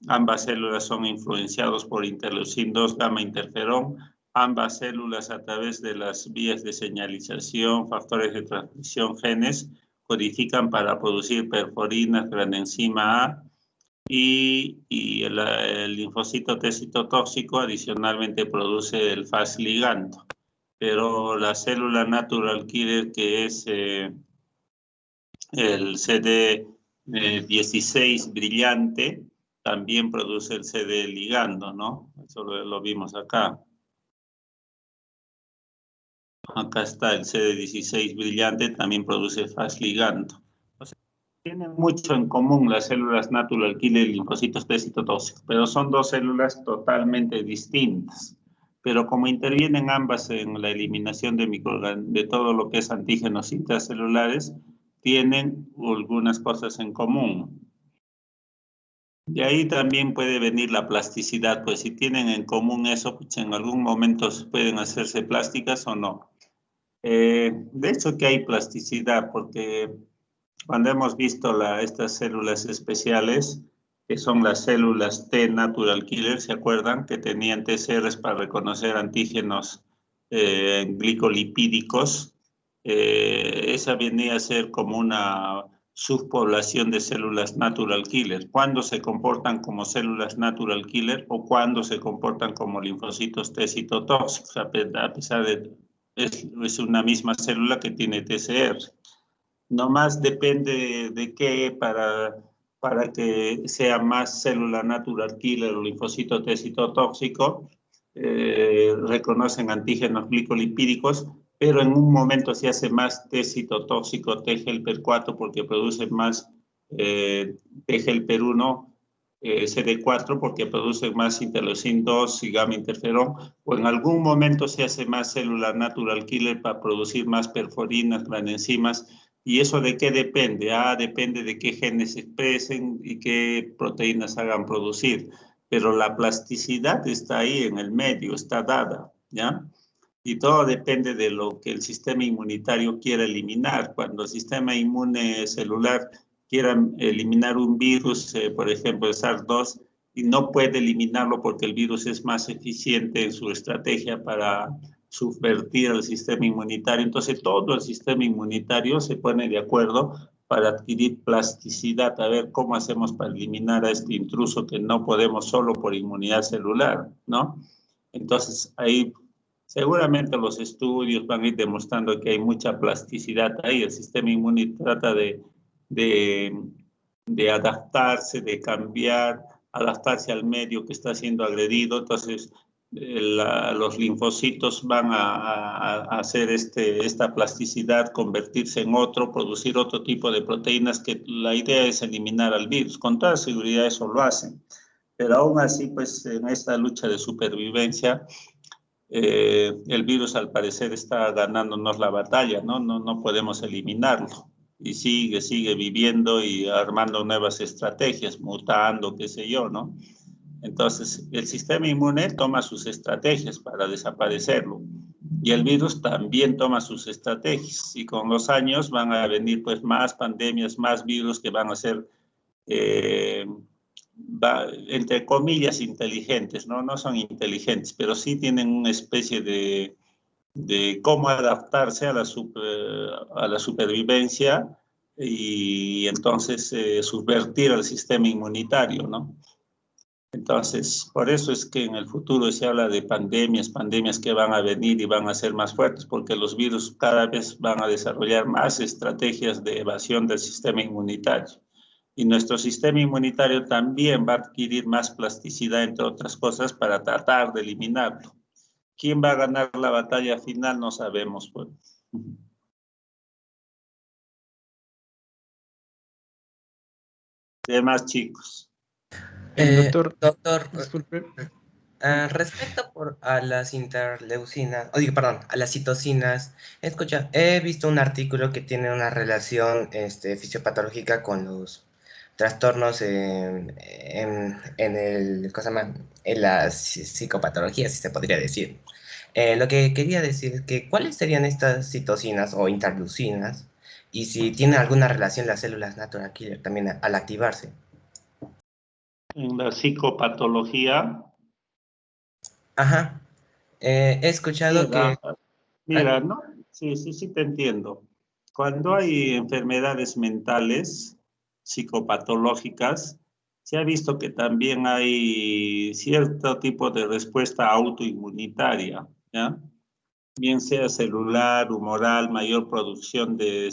Ambas células son influenciadas por interleucin-2 gamma interferón. Ambas células, a través de las vías de señalización, factores de transcripción, genes, codifican para producir perforinas, granenzima A, y el linfocito T citotóxico adicionalmente produce el Fas ligando. Pero la célula natural killer, que es el CD16 brillante, también produce el CD ligando, ¿no? Eso lo vimos acá. Acá está el CD16 brillante, también produce Fas ligando. O sea, tienen mucho en común las células natural killer y linfocitos T citotóxicos, pero son dos células totalmente distintas. Pero como intervienen ambas en la eliminación de todo lo que es antígenos intracelulares, tienen algunas cosas en común. De ahí también puede venir la plasticidad, pues si tienen en común eso, pues en algún momento pueden hacerse plásticas o no. De hecho que hay plasticidad, porque cuando hemos visto estas células especiales, que son las células T natural killer, ¿se acuerdan? Que tenían TCRs para reconocer antígenos glicolipídicos. Esa venía a ser como una subpoblación de células natural killer. ¿Cuándo se comportan como células natural killer o cuándo se comportan como linfocitos T citotóxicos? A pesar de es una misma célula que tiene TCR. Nomás depende de qué para que sea más célula natural killer o linfocito T citotóxico. Reconocen antígenos glicolipídicos, pero en un momento se hace más T citotóxico T helper 4 porque produce más T helper 1, CD4 porque produce más interleucin 2 y gamma interferón, o en algún momento se hace más célula natural killer para producir más perforinas, granenzimas. ¿Y eso de qué depende? Depende de qué genes se expresen y qué proteínas hagan producir. Pero la plasticidad está ahí en el medio, está dada, ¿ya? Y todo depende de lo que el sistema inmunitario quiera eliminar. Cuando el sistema inmune celular quiera eliminar un virus, por ejemplo, el SARS-2, y no puede eliminarlo porque el virus es más eficiente en su estrategia para subvertir al sistema inmunitario. Entonces, todo el sistema inmunitario se pone de acuerdo para adquirir plasticidad, a ver cómo hacemos para eliminar a este intruso que no podemos solo por inmunidad celular, ¿no? Entonces, ahí seguramente los estudios van a ir demostrando que hay mucha plasticidad ahí. El sistema inmune trata de adaptarse, de cambiar, adaptarse al medio que está siendo agredido. Entonces, los linfocitos van a hacer esta plasticidad, convertirse en otro, producir otro tipo de proteínas que la idea es eliminar al virus. Con toda seguridad eso lo hacen. Pero aún así, pues en esta lucha de supervivencia, el virus al parecer está ganándonos la batalla, ¿no? No podemos eliminarlo. Y sigue viviendo y armando nuevas estrategias, mutando, qué sé yo, ¿no? Entonces, el sistema inmune toma sus estrategias para desaparecerlo. Y el virus también toma sus estrategias. Y con los años van a venir pues más pandemias, más virus que van a ser entre comillas, inteligentes, ¿no? No son inteligentes, pero sí tienen una especie de cómo adaptarse a la supervivencia y entonces subvertir al sistema inmunitario, ¿no? Entonces, por eso es que en el futuro se habla de pandemias que van a venir y van a ser más fuertes, porque los virus cada vez van a desarrollar más estrategias de evasión del sistema inmunitario. Y nuestro sistema inmunitario también va a adquirir más plasticidad, entre otras cosas, para tratar de eliminarlo. ¿Quién va a ganar la batalla final? No sabemos, pues. Demás, chicos. Doctor, disculpe. respecto a las interleucinas, a las citocinas, he visto un artículo que tiene una relación fisiopatológica con los trastornos en la psicopatología, si se podría decir. Lo que quería decir es que, ¿cuáles serían estas citocinas o interleucinas? Y si tienen alguna relación las células natural killer también al activarse. En la psicopatología. Ajá. He escuchado que... Mira, ¿no? Sí, te entiendo. Cuando hay enfermedades mentales, psicopatológicas, se ha visto que también hay cierto tipo de respuesta autoinmunitaria, ¿ya? Bien sea celular, humoral, mayor producción eh,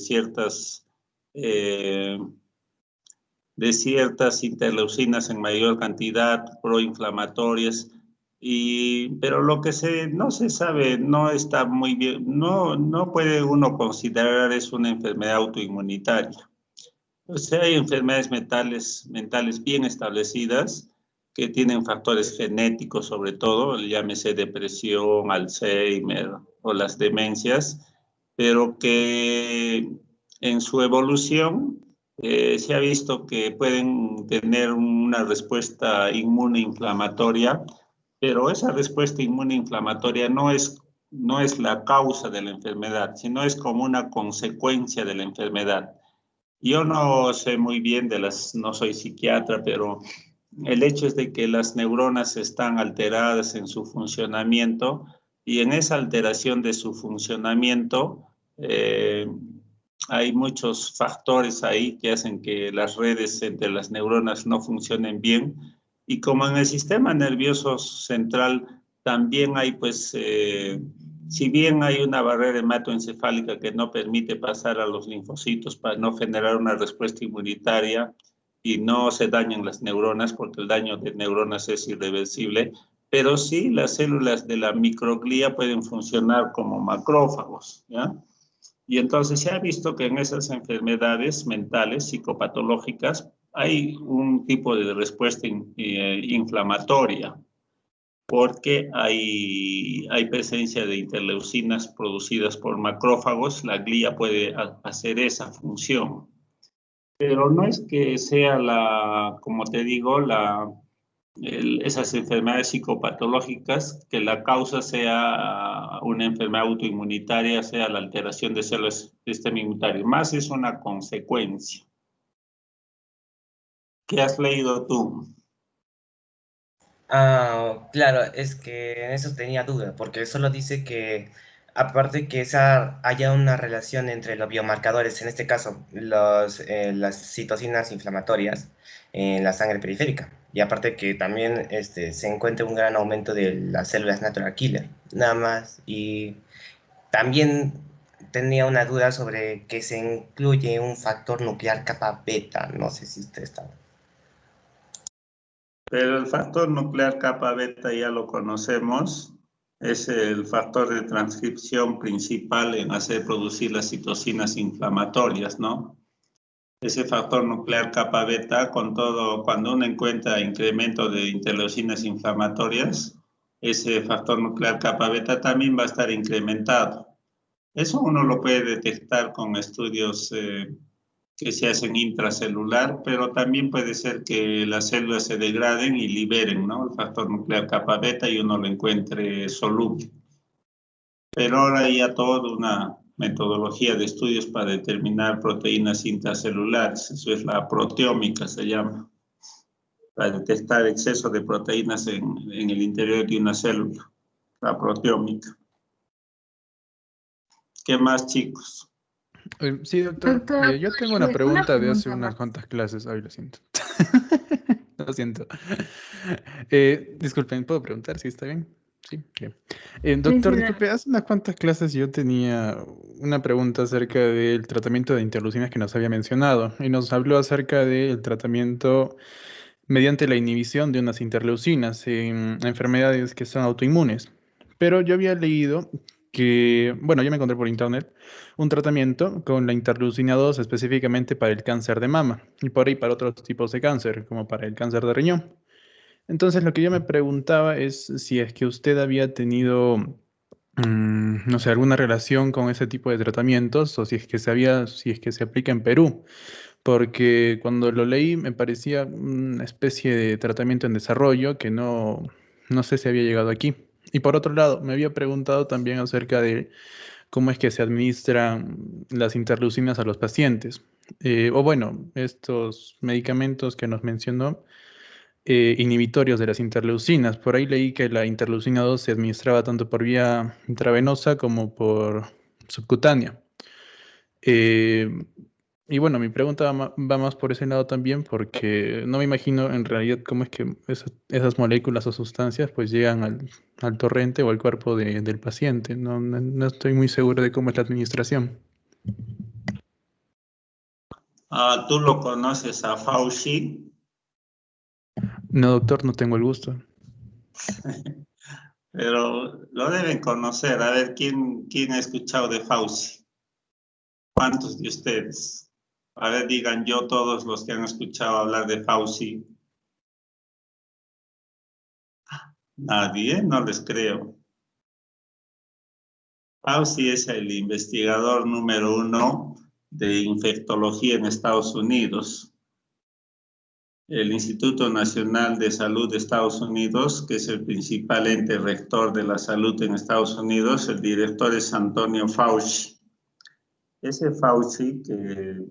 de ciertas interleucinas en mayor cantidad, proinflamatorias, pero lo que no se sabe, no está muy bien, no puede uno considerar es una enfermedad autoinmunitaria. O sea, hay enfermedades mentales bien establecidas que tienen factores genéticos, sobre todo, llámese depresión, Alzheimer o las demencias, pero que en su evolución se ha visto que pueden tener una respuesta inmune inflamatoria, pero esa respuesta inmune inflamatoria no es la causa de la enfermedad, sino es como una consecuencia de la enfermedad. Yo no sé muy bien no soy psiquiatra, pero el hecho es de que las neuronas están alteradas en su funcionamiento y en esa alteración de su funcionamiento hay muchos factores ahí que hacen que las redes entre las neuronas no funcionen bien. Y como en el sistema nervioso central también hay pues si bien hay una barrera hematoencefálica que no permite pasar a los linfocitos para no generar una respuesta inmunitaria y no se dañan las neuronas porque el daño de neuronas es irreversible, pero sí las células de la microglía pueden funcionar como macrófagos, ¿ya? Y entonces se ha visto que en esas enfermedades mentales psicopatológicas hay un tipo de respuesta inflamatoria, porque hay presencia de interleucinas producidas por macrófagos, la glía puede hacer esa función. Pero no es que sea como te digo, esas enfermedades psicopatológicas, que la causa sea una enfermedad autoinmunitaria, sea la alteración de células del sistema inmunitario. Más es una consecuencia. ¿Qué has leído tú? Claro, es que en eso tenía duda, porque solo dice que aparte que haya una relación entre los biomarcadores, en este caso las citocinas inflamatorias en la sangre periférica, y aparte que también se encuentre un gran aumento de las células natural killer, nada más, y también tenía una duda sobre que se incluye un factor nuclear capa beta, no sé si usted está... Pero el factor nuclear kappa beta ya lo conocemos, es el factor de transcripción principal en hacer producir las citocinas inflamatorias, ¿no? Ese factor nuclear kappa beta, cuando uno encuentra incremento de interleucinas inflamatorias, ese factor nuclear kappa beta también va a estar incrementado. Eso uno lo puede detectar con estudios que se hacen intracelular, pero también puede ser que las células se degraden y liberen, ¿no? El factor nuclear kappa beta y uno lo encuentre soluble. Pero ahora hay ya toda una metodología de estudios para determinar proteínas intracelulares, eso es la proteómica, se llama, para detectar exceso de proteínas en el interior de una célula, la proteómica. ¿Qué más, chicos? Sí, doctor. Doctor, Yo tengo una una pregunta de hace pregunta unas más. cuantas clases. Ay, lo siento. Lo siento. Disculpen, ¿puedo preguntar si está bien? Sí, bien. Sí, Doctor, sí, dale. disculpe, hace unas cuantas clases yo tenía una pregunta acerca del tratamiento de interleucinas que nos había mencionado y nos habló acerca del tratamiento mediante la inhibición de unas interleucinas en enfermedades que son autoinmunes. Pero yo había leído que, bueno, yo me encontré por internet un tratamiento con la interleucina 2 específicamente para el cáncer de mama y por ahí para otros tipos de cáncer, como para el cáncer de riñón. Entonces, lo que yo me preguntaba es si es que usted había tenido, no sé, alguna relación con ese tipo de tratamientos o si es que si es que se aplica en Perú, porque cuando lo leí me parecía una especie de tratamiento en desarrollo que no sé si había llegado aquí. Y por otro lado, me había preguntado también acerca de cómo es que se administran las interleucinas a los pacientes. O bueno, estos medicamentos que nos mencionó, inhibitorios de las interleucinas. Por ahí leí que la interleucina 2 se administraba tanto por vía intravenosa como por subcutánea. Y bueno, mi pregunta va más por ese lado también, porque no me imagino en realidad cómo es que esas moléculas o sustancias pues llegan al torrente o al cuerpo del paciente. No estoy muy seguro de cómo es la administración. ¿Tú lo conoces a Fauci? No, doctor, no tengo el gusto. Pero lo deben conocer. A ver, ¿quién ha escuchado de Fauci? ¿Cuántos de ustedes? A ver, digan yo todos los que han escuchado hablar de Fauci. Nadie, no les creo. Fauci es el investigador número 1 de infectología en Estados Unidos. El Instituto Nacional de Salud de Estados Unidos, que es el principal ente rector de la salud en Estados Unidos, el director es Antonio Fauci. Ese Fauci que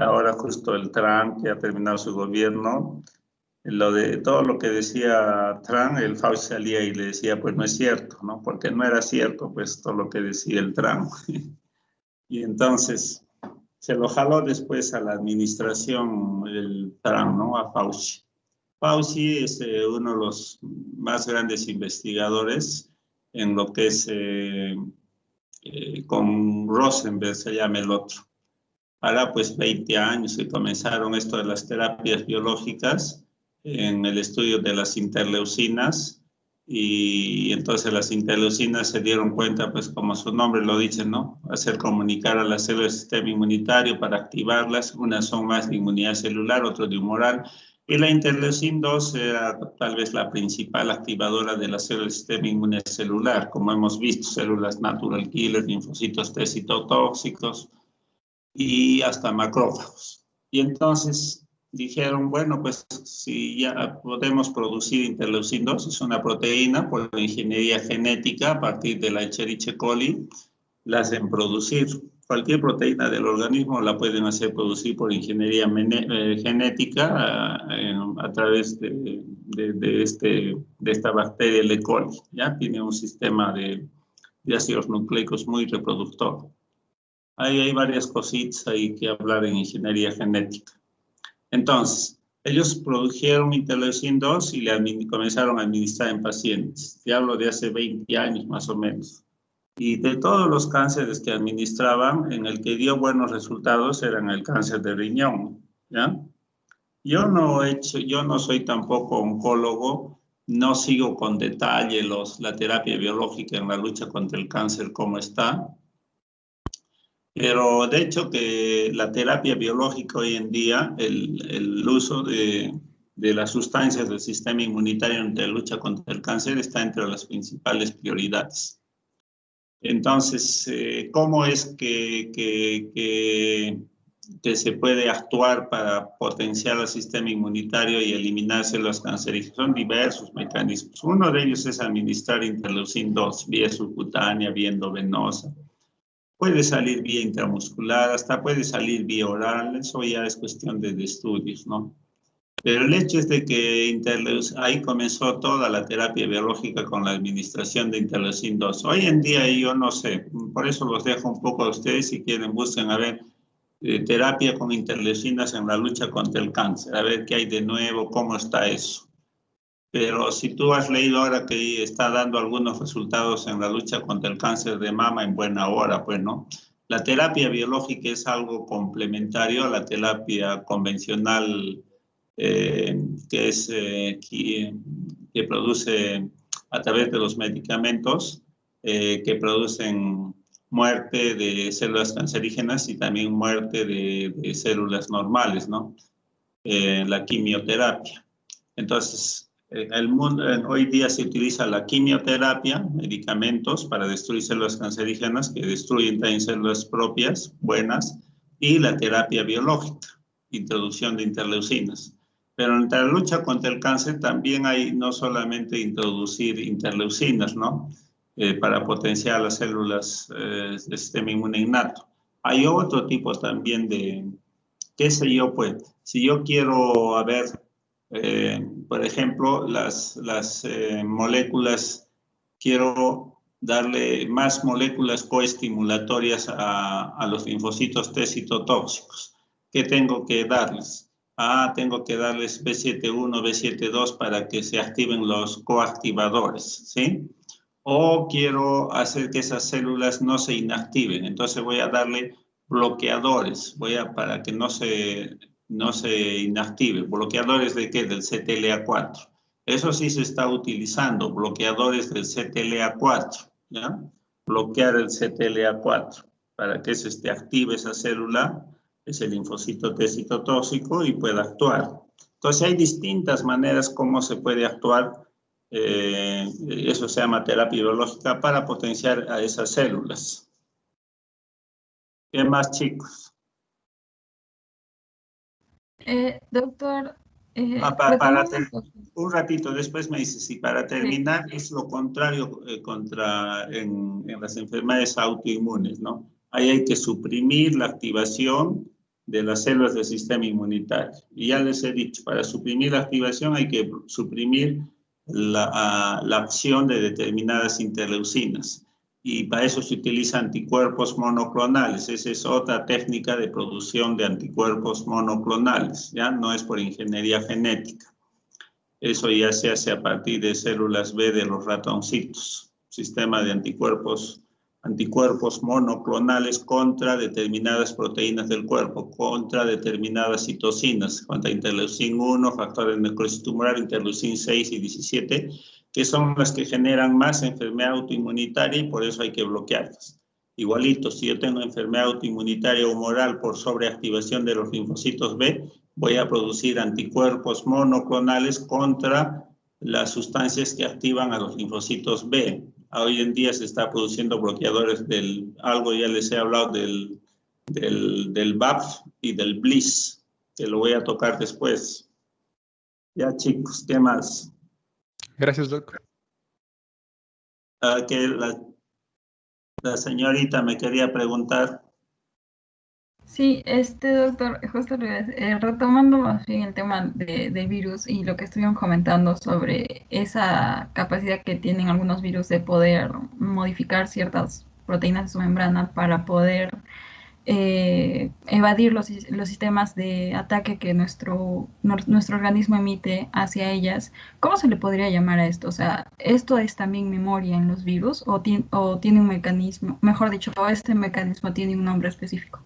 ahora justo el Trump, que ha terminado su gobierno, todo lo que decía Trump, el Fauci salía y le decía, pues no es cierto, ¿no? Porque no era cierto, pues todo lo que decía el Trump. Y entonces se lo jaló después a la administración el Trump, ¿no? A Fauci. Fauci es uno de los más grandes investigadores en lo que es con Rosenberg, se llama el otro. Ahora pues 20 años que comenzaron esto de las terapias biológicas en el estudio de las interleucinas, y entonces las interleucinas se dieron cuenta, pues como su nombre lo dice, ¿no? Hacer comunicar a las células del sistema inmunitario para activarlas. Unas son más de inmunidad celular, otras de humoral. Y la interleucina 2 era tal vez la principal activadora de las células del sistema inmune celular, como hemos visto, células natural killer, linfocitos T citotóxicos y hasta macrófagos. Y entonces dijeron, bueno, pues si ya podemos producir interleucin 2, es una proteína por ingeniería genética a partir de la Escherichia coli, la hacen producir. Cualquier proteína del organismo la pueden hacer producir por ingeniería genética a través de esta bacteria el E. coli. ¿Ya? Tiene un sistema de ácidos nucleicos muy reproductor. Hay varias cositas ahí que hablar en ingeniería genética. Entonces, ellos produjeron interleucin 2 y le comenzaron a administrar en pacientes. Te hablo de hace 20 años más o menos. Y de todos los cánceres que administraban, en el que dio buenos resultados eran el cáncer de riñón, ¿ya? Yo no soy tampoco oncólogo, no sigo con detalle la terapia biológica en la lucha contra el cáncer, cómo está. Pero de hecho que la terapia biológica hoy en día, el uso de las sustancias del sistema inmunitario en la lucha contra el cáncer está entre las principales prioridades. Entonces, ¿cómo es que se puede actuar para potenciar el sistema inmunitario y eliminar células cancerígenas? Son diversos mecanismos. Uno de ellos es administrar interleucin 2 vía subcutánea, vía endovenosa. Puede salir vía intramuscular, hasta puede salir vía oral, eso ya es cuestión de estudios, ¿no? Pero el hecho es de que ahí comenzó toda la terapia biológica con la administración de interleucin 2. Hoy en día yo no sé, por eso los dejo un poco a ustedes, si quieren busquen a ver terapia con interleucinas en la lucha contra el cáncer, a ver qué hay de nuevo, cómo está eso. Pero si tú has leído ahora que está dando algunos resultados en la lucha contra el cáncer de mama, en buena hora, pues, ¿no? La terapia biológica es algo complementario a la terapia convencional que produce a través de los medicamentos que producen muerte de células cancerígenas y también muerte de células normales, ¿no? La quimioterapia. Entonces, hoy día se utiliza la quimioterapia, medicamentos para destruir células cancerígenas que destruyen también células propias, buenas, y la terapia biológica, introducción de interleucinas. Pero en la lucha contra el cáncer también hay no solamente introducir interleucinas, ¿no? Para potenciar las células del sistema inmune innato. Hay otro tipo también de, qué sé yo, pues, si yo quiero, Por ejemplo, las moléculas, quiero darle más moléculas coestimulatorias a los linfocitos T citotóxicos. ¿Qué tengo que darles? Tengo que darles B7-1, B7-2 para que se activen los coactivadores, ¿sí? O quiero hacer que esas células no se inactiven, entonces voy a darle bloqueadores, para que no se inactive. ¿Bloqueadores de qué? Del CTLA4. Eso sí se está utilizando, bloqueadores del CTLA4, ¿ya? Bloquear el CTLA4 para que se active esa célula, ese linfocito T citotóxico, y pueda actuar. Entonces hay distintas maneras como se puede actuar, eso se llama terapia biológica, para potenciar a esas células. ¿Qué más, chicos? Doctor, un ratito después me dice, si para terminar es lo contrario en las enfermedades autoinmunes, ¿no? Ahí hay que suprimir la activación de las células del sistema inmunitario. Y ya les he dicho, para suprimir la activación hay que suprimir la acción de determinadas interleucinas. Y para eso se utilizan anticuerpos monoclonales. Esa es otra técnica de producción de anticuerpos monoclonales, ¿ya? No es por ingeniería genética. Eso ya se hace a partir de células B de los ratoncitos. Sistema de anticuerpos monoclonales contra determinadas proteínas del cuerpo, contra determinadas citocinas, contra interleucin 1, factores de necrosis tumoral, interleucin 6 y 17, que son las que generan más enfermedad autoinmunitaria, y por eso hay que bloquearlas. Igualito, si yo tengo enfermedad autoinmunitaria humoral por sobreactivación de los linfocitos B, voy a producir anticuerpos monoclonales contra las sustancias que activan a los linfocitos B. Hoy en día se está produciendo bloqueadores algo ya les he hablado del BAF y del BLIS, que lo voy a tocar después. Ya, chicos, ¿qué más? Gracias, doctor. Que la señorita me quería preguntar. Sí, doctor, justo retomando más bien el tema del virus y lo que estuvieron comentando sobre esa capacidad que tienen algunos virus de poder modificar ciertas proteínas de su membrana para poder evadir los sistemas de ataque que nuestro organismo emite hacia ellas. ¿Cómo se le podría llamar a esto? O sea, ¿esto es también memoria en los virus o tiene un mecanismo, mejor dicho, este mecanismo tiene un nombre específico?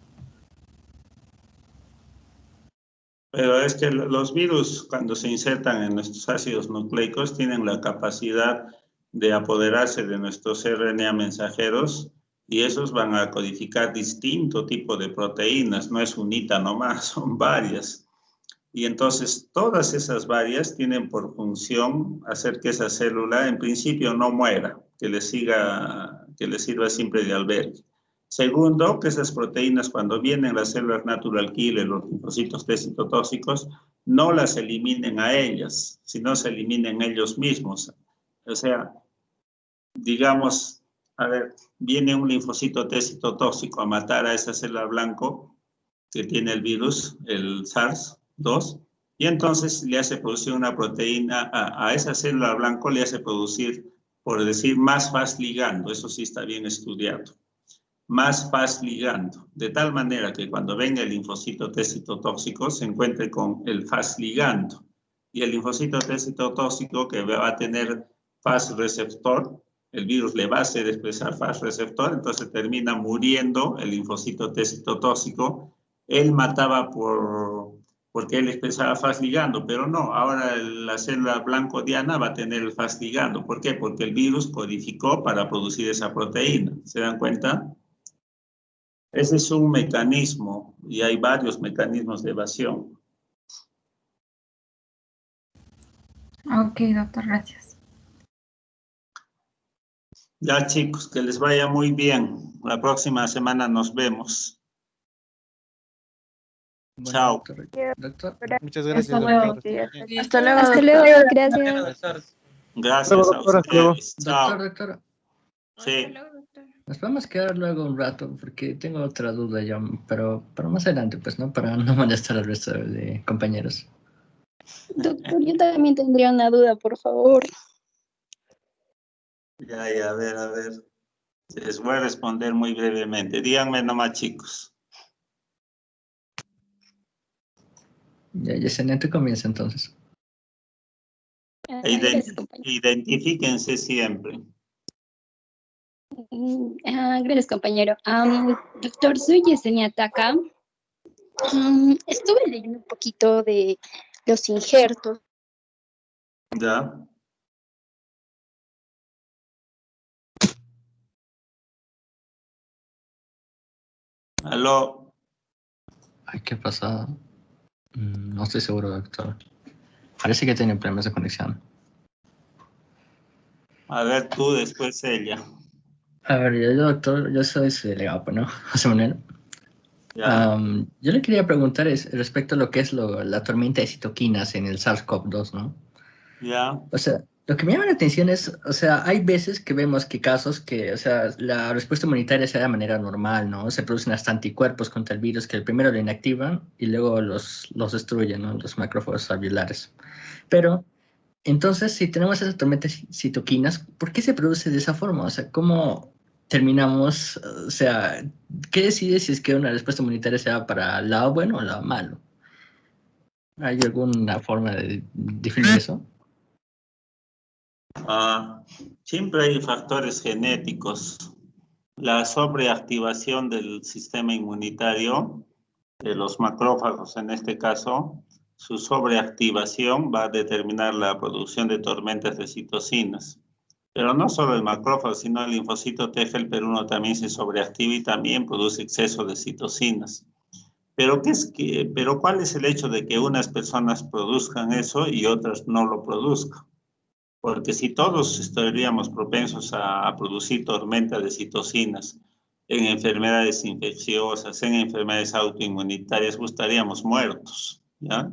Pero es que los virus, cuando se insertan en nuestros ácidos nucleicos, tienen la capacidad de apoderarse de nuestros RNA mensajeros, y esos van a codificar distinto tipo de proteínas. No es unita nomás, son varias. Y entonces todas esas varias tienen por función hacer que esa célula en principio no muera, que le sirva siempre de albergue. Segundo, que esas proteínas, cuando vienen las células natural killer, los linfocitos T citotóxicos, no las eliminen a ellas, sino se eliminen ellos mismos. O sea, digamos, a ver, viene un linfocito T citotóxico a matar a esa célula blanco que tiene el virus, el SARS-2, y entonces le hace producir una proteína, a esa célula blanco le hace producir, por decir, más Fas ligando. Eso sí está bien estudiado. Más Fas ligando, de tal manera que cuando venga el linfocito T citotóxico se encuentre con el Fas ligando, y el linfocito T citotóxico, que va a tener Fas receptor, el virus le va a hacer expresar Fas receptor, entonces termina muriendo el linfocito T citotóxico. Él mataba porque él expresaba Fas ligando, pero no, ahora la célula blanco diana va a tener el Fas ligando. ¿Por qué? Porque el virus codificó para producir esa proteína. ¿Se dan cuenta? Ese es un mecanismo, y hay varios mecanismos de evasión. Ok, doctor, gracias. Ya, chicos, que les vaya muy bien. La próxima semana nos vemos. Bueno, Chao. Doctor, Muchas gracias, Hasta luego. doctor. Hasta luego, Hasta doctor. luego, gracias. Gracias a ustedes. Chao. doctora, Sí. Hasta luego, doctor. nos vamos a quedar luego un rato porque tengo otra duda ya, pero más adelante, pues, ¿no? Para no molestar al resto de compañeros. Doctor, yo también tendría una duda, por favor. Ya, a ver. Les voy a responder muy brevemente. Díganme nomás, chicos. Ya, Yesenia, tú comienza entonces. Gracias, compañero. Identifíquense siempre. Gracias, compañero. Doctor, soy Yesenia Taka. Estuve leyendo un poquito de los injertos. Ya. Aló. Ay, ¿qué pasa? No estoy seguro, doctor. Parece que tiene problemas de conexión. A ver, tú, después ella. A ver, yo, doctor, yo soy su delegado, pues, ¿no? José Manuel. Ya. Yo le quería preguntar respecto a lo que es la tormenta de citoquinas en el SARS-CoV-2, ¿no? Ya. O sea, lo que me llama la atención es, o sea, hay veces que vemos que casos que, o sea, la respuesta inmunitaria se da de manera normal, ¿no? Se producen hasta anticuerpos contra el virus que el primero lo inactivan y luego los destruyen, ¿no? Los macrófagos alveolares. Pero, entonces, si tenemos esa tormenta de citoquinas, ¿por qué se produce de esa forma? O sea, ¿cómo terminamos, o sea, qué decide si es que una respuesta inmunitaria sea para el lado bueno o el lado malo? ¿Hay alguna forma de definir eso? Siempre hay factores genéticos. La sobreactivación del sistema inmunitario, de los macrófagos en este caso, su sobreactivación va a determinar la producción de tormentas de citocinas. Pero no solo el macrófago, sino el linfocito T helper 1 también se sobreactiva y también produce exceso de citocinas. Pero ¿cuál es el hecho de que unas personas produzcan eso y otras no lo produzcan? Porque si todos estaríamos propensos a producir tormenta de citocinas en enfermedades infecciosas, en enfermedades autoinmunitarias, estaríamos muertos, ¿ya?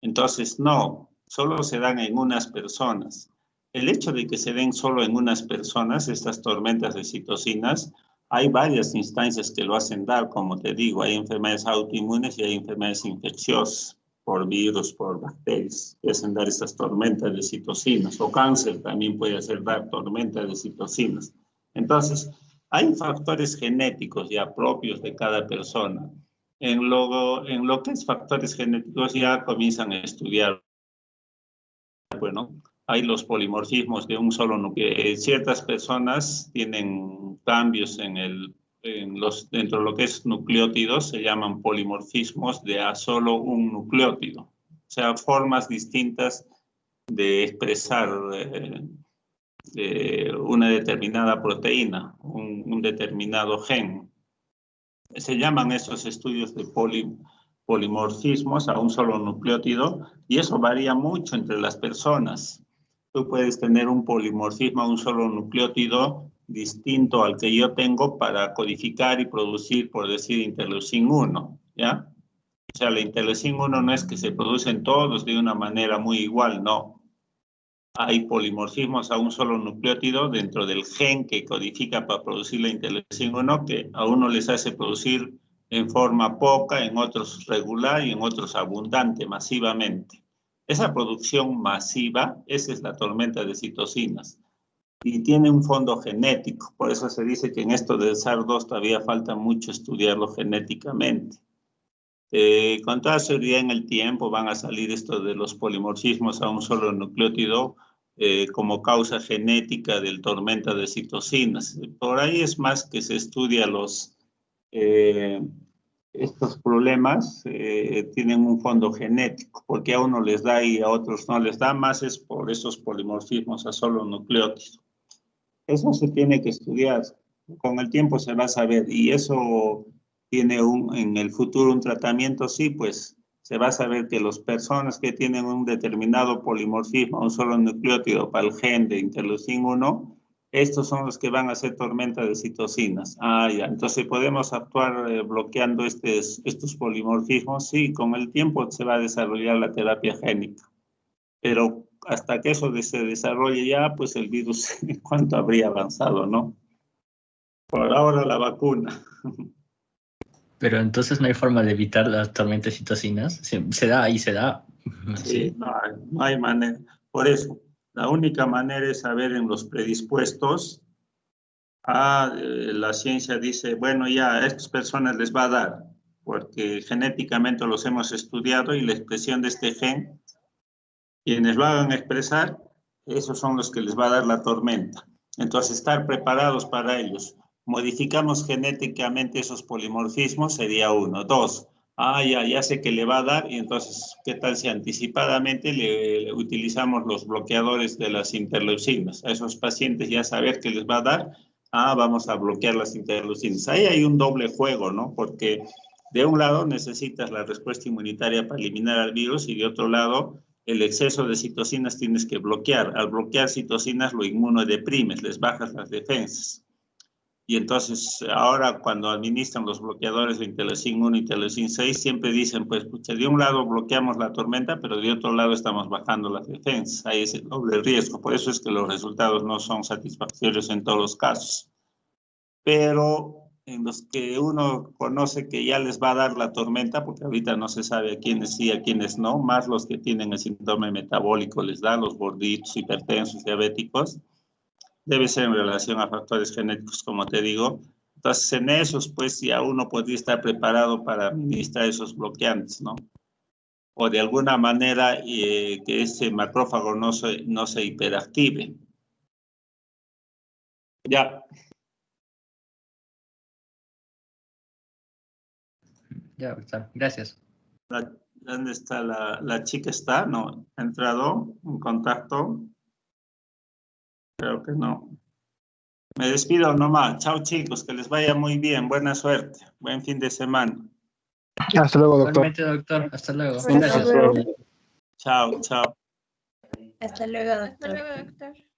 Entonces, no, solo se dan en unas personas. El hecho de que se den solo en unas personas, estas tormentas de citocinas, hay varias instancias que lo hacen dar, como te digo, hay enfermedades autoinmunes y hay enfermedades infecciosas por virus, por bacterias, que hacen dar estas tormentas de citocinas, o cáncer también puede hacer dar tormentas de citocinas. Entonces, hay factores genéticos ya propios de cada persona. En lo que es factores genéticos ya comienzan a estudiar. Bueno, hay los polimorfismos de un solo núcleo. Ciertas personas tienen cambios dentro de lo que es nucleótidos, se llaman polimorfismos de a solo un nucleótido. O sea, formas distintas de expresar una determinada proteína, un determinado gen. Se llaman esos estudios de polimorfismos a un solo nucleótido y eso varía mucho entre las personas. Tú puedes tener un polimorfismo a un solo nucleótido distinto al que yo tengo para codificar y producir, por decir, interleucin 1, ¿ya? O sea, la interleucin 1 no es que se producen todos de una manera muy igual, no. Hay polimorfismos a un solo nucleótido dentro del gen que codifica para producir la interleucin 1, que a uno les hace producir en forma poca, en otros regular y en otros abundante, masivamente. Esa producción masiva, esa es la tormenta de citocinas. Y tiene un fondo genético, por eso se dice que en esto del SARS-2 todavía falta mucho estudiarlo genéticamente. Con toda seguridad en el tiempo van a salir esto de los polimorfismos a un solo nucleótido como causa genética del tormenta de citocinas. Por ahí es más que se estudia estos problemas, tienen un fondo genético, porque a uno les da y a otros no les da, más es por esos polimorfismos a solo nucleótido. Eso se tiene que estudiar, con el tiempo se va a saber y eso tiene en el futuro un tratamiento, sí, pues se va a saber que las personas que tienen un determinado polimorfismo, un solo nucleótido para el gen de interleucin 1, estos son los que van a hacer tormenta de citocinas. Ya, entonces podemos actuar bloqueando estos polimorfismos, sí, con el tiempo se va a desarrollar la terapia génica. Pero hasta que eso se desarrolle ya, pues el virus, ¿cuánto habría avanzado, no? Por ahora la vacuna. Pero entonces no hay forma de evitar las tormentas de citocinas. Se da y se da Sí, no hay manera. Por eso, la única manera es saber en los predispuestos. La ciencia dice, bueno, ya a estas personas les va a dar, porque genéticamente los hemos estudiado y la expresión de este gen, quienes lo hagan expresar, esos son los que les va a dar la tormenta. Entonces, estar preparados para ellos. Modificamos genéticamente esos polimorfismos, sería 1. 2, ya sé que le va a dar, y entonces, ¿qué tal si anticipadamente le utilizamos los bloqueadores de las interleucinas? A esos pacientes ya saber que les va a dar, vamos a bloquear las interleucinas. Ahí hay un doble juego, ¿no? Porque de un lado necesitas la respuesta inmunitaria para eliminar al virus y de otro lado el exceso de citocinas tienes que bloquear. Al bloquear citocinas lo inmunodeprimes, les bajas las defensas. Y entonces ahora cuando administran los bloqueadores de interleucin 1 y interleucin 6 siempre dicen, pues de un lado bloqueamos la tormenta, pero de otro lado estamos bajando las defensas. Ahí es el doble riesgo. Por eso es que los resultados no son satisfactorios en todos los casos. Pero en los que uno conoce que ya les va a dar la tormenta, porque ahorita no se sabe a quiénes sí, a quiénes no, más los que tienen el síndrome metabólico les da, los gorditos, hipertensos, diabéticos, debe ser en relación a factores genéticos, como te digo. Entonces, en esos, pues ya uno podría estar preparado para administrar esos bloqueantes, ¿no? O de alguna manera que ese macrófago no se hiperactive. Ya. Ya, doctor. Gracias. ¿Dónde está la chica? ¿Está? ¿No? ¿Ha entrado en contacto? Creo que no. Me despido nomás. Chao, chicos. Que les vaya muy bien. Buena suerte. Buen fin de semana. Hasta luego, doctor. Igualmente, doctor. Hasta luego. Hasta Gracias. luego. Chao, chao. Hasta luego, doctor. Hasta luego, doctor.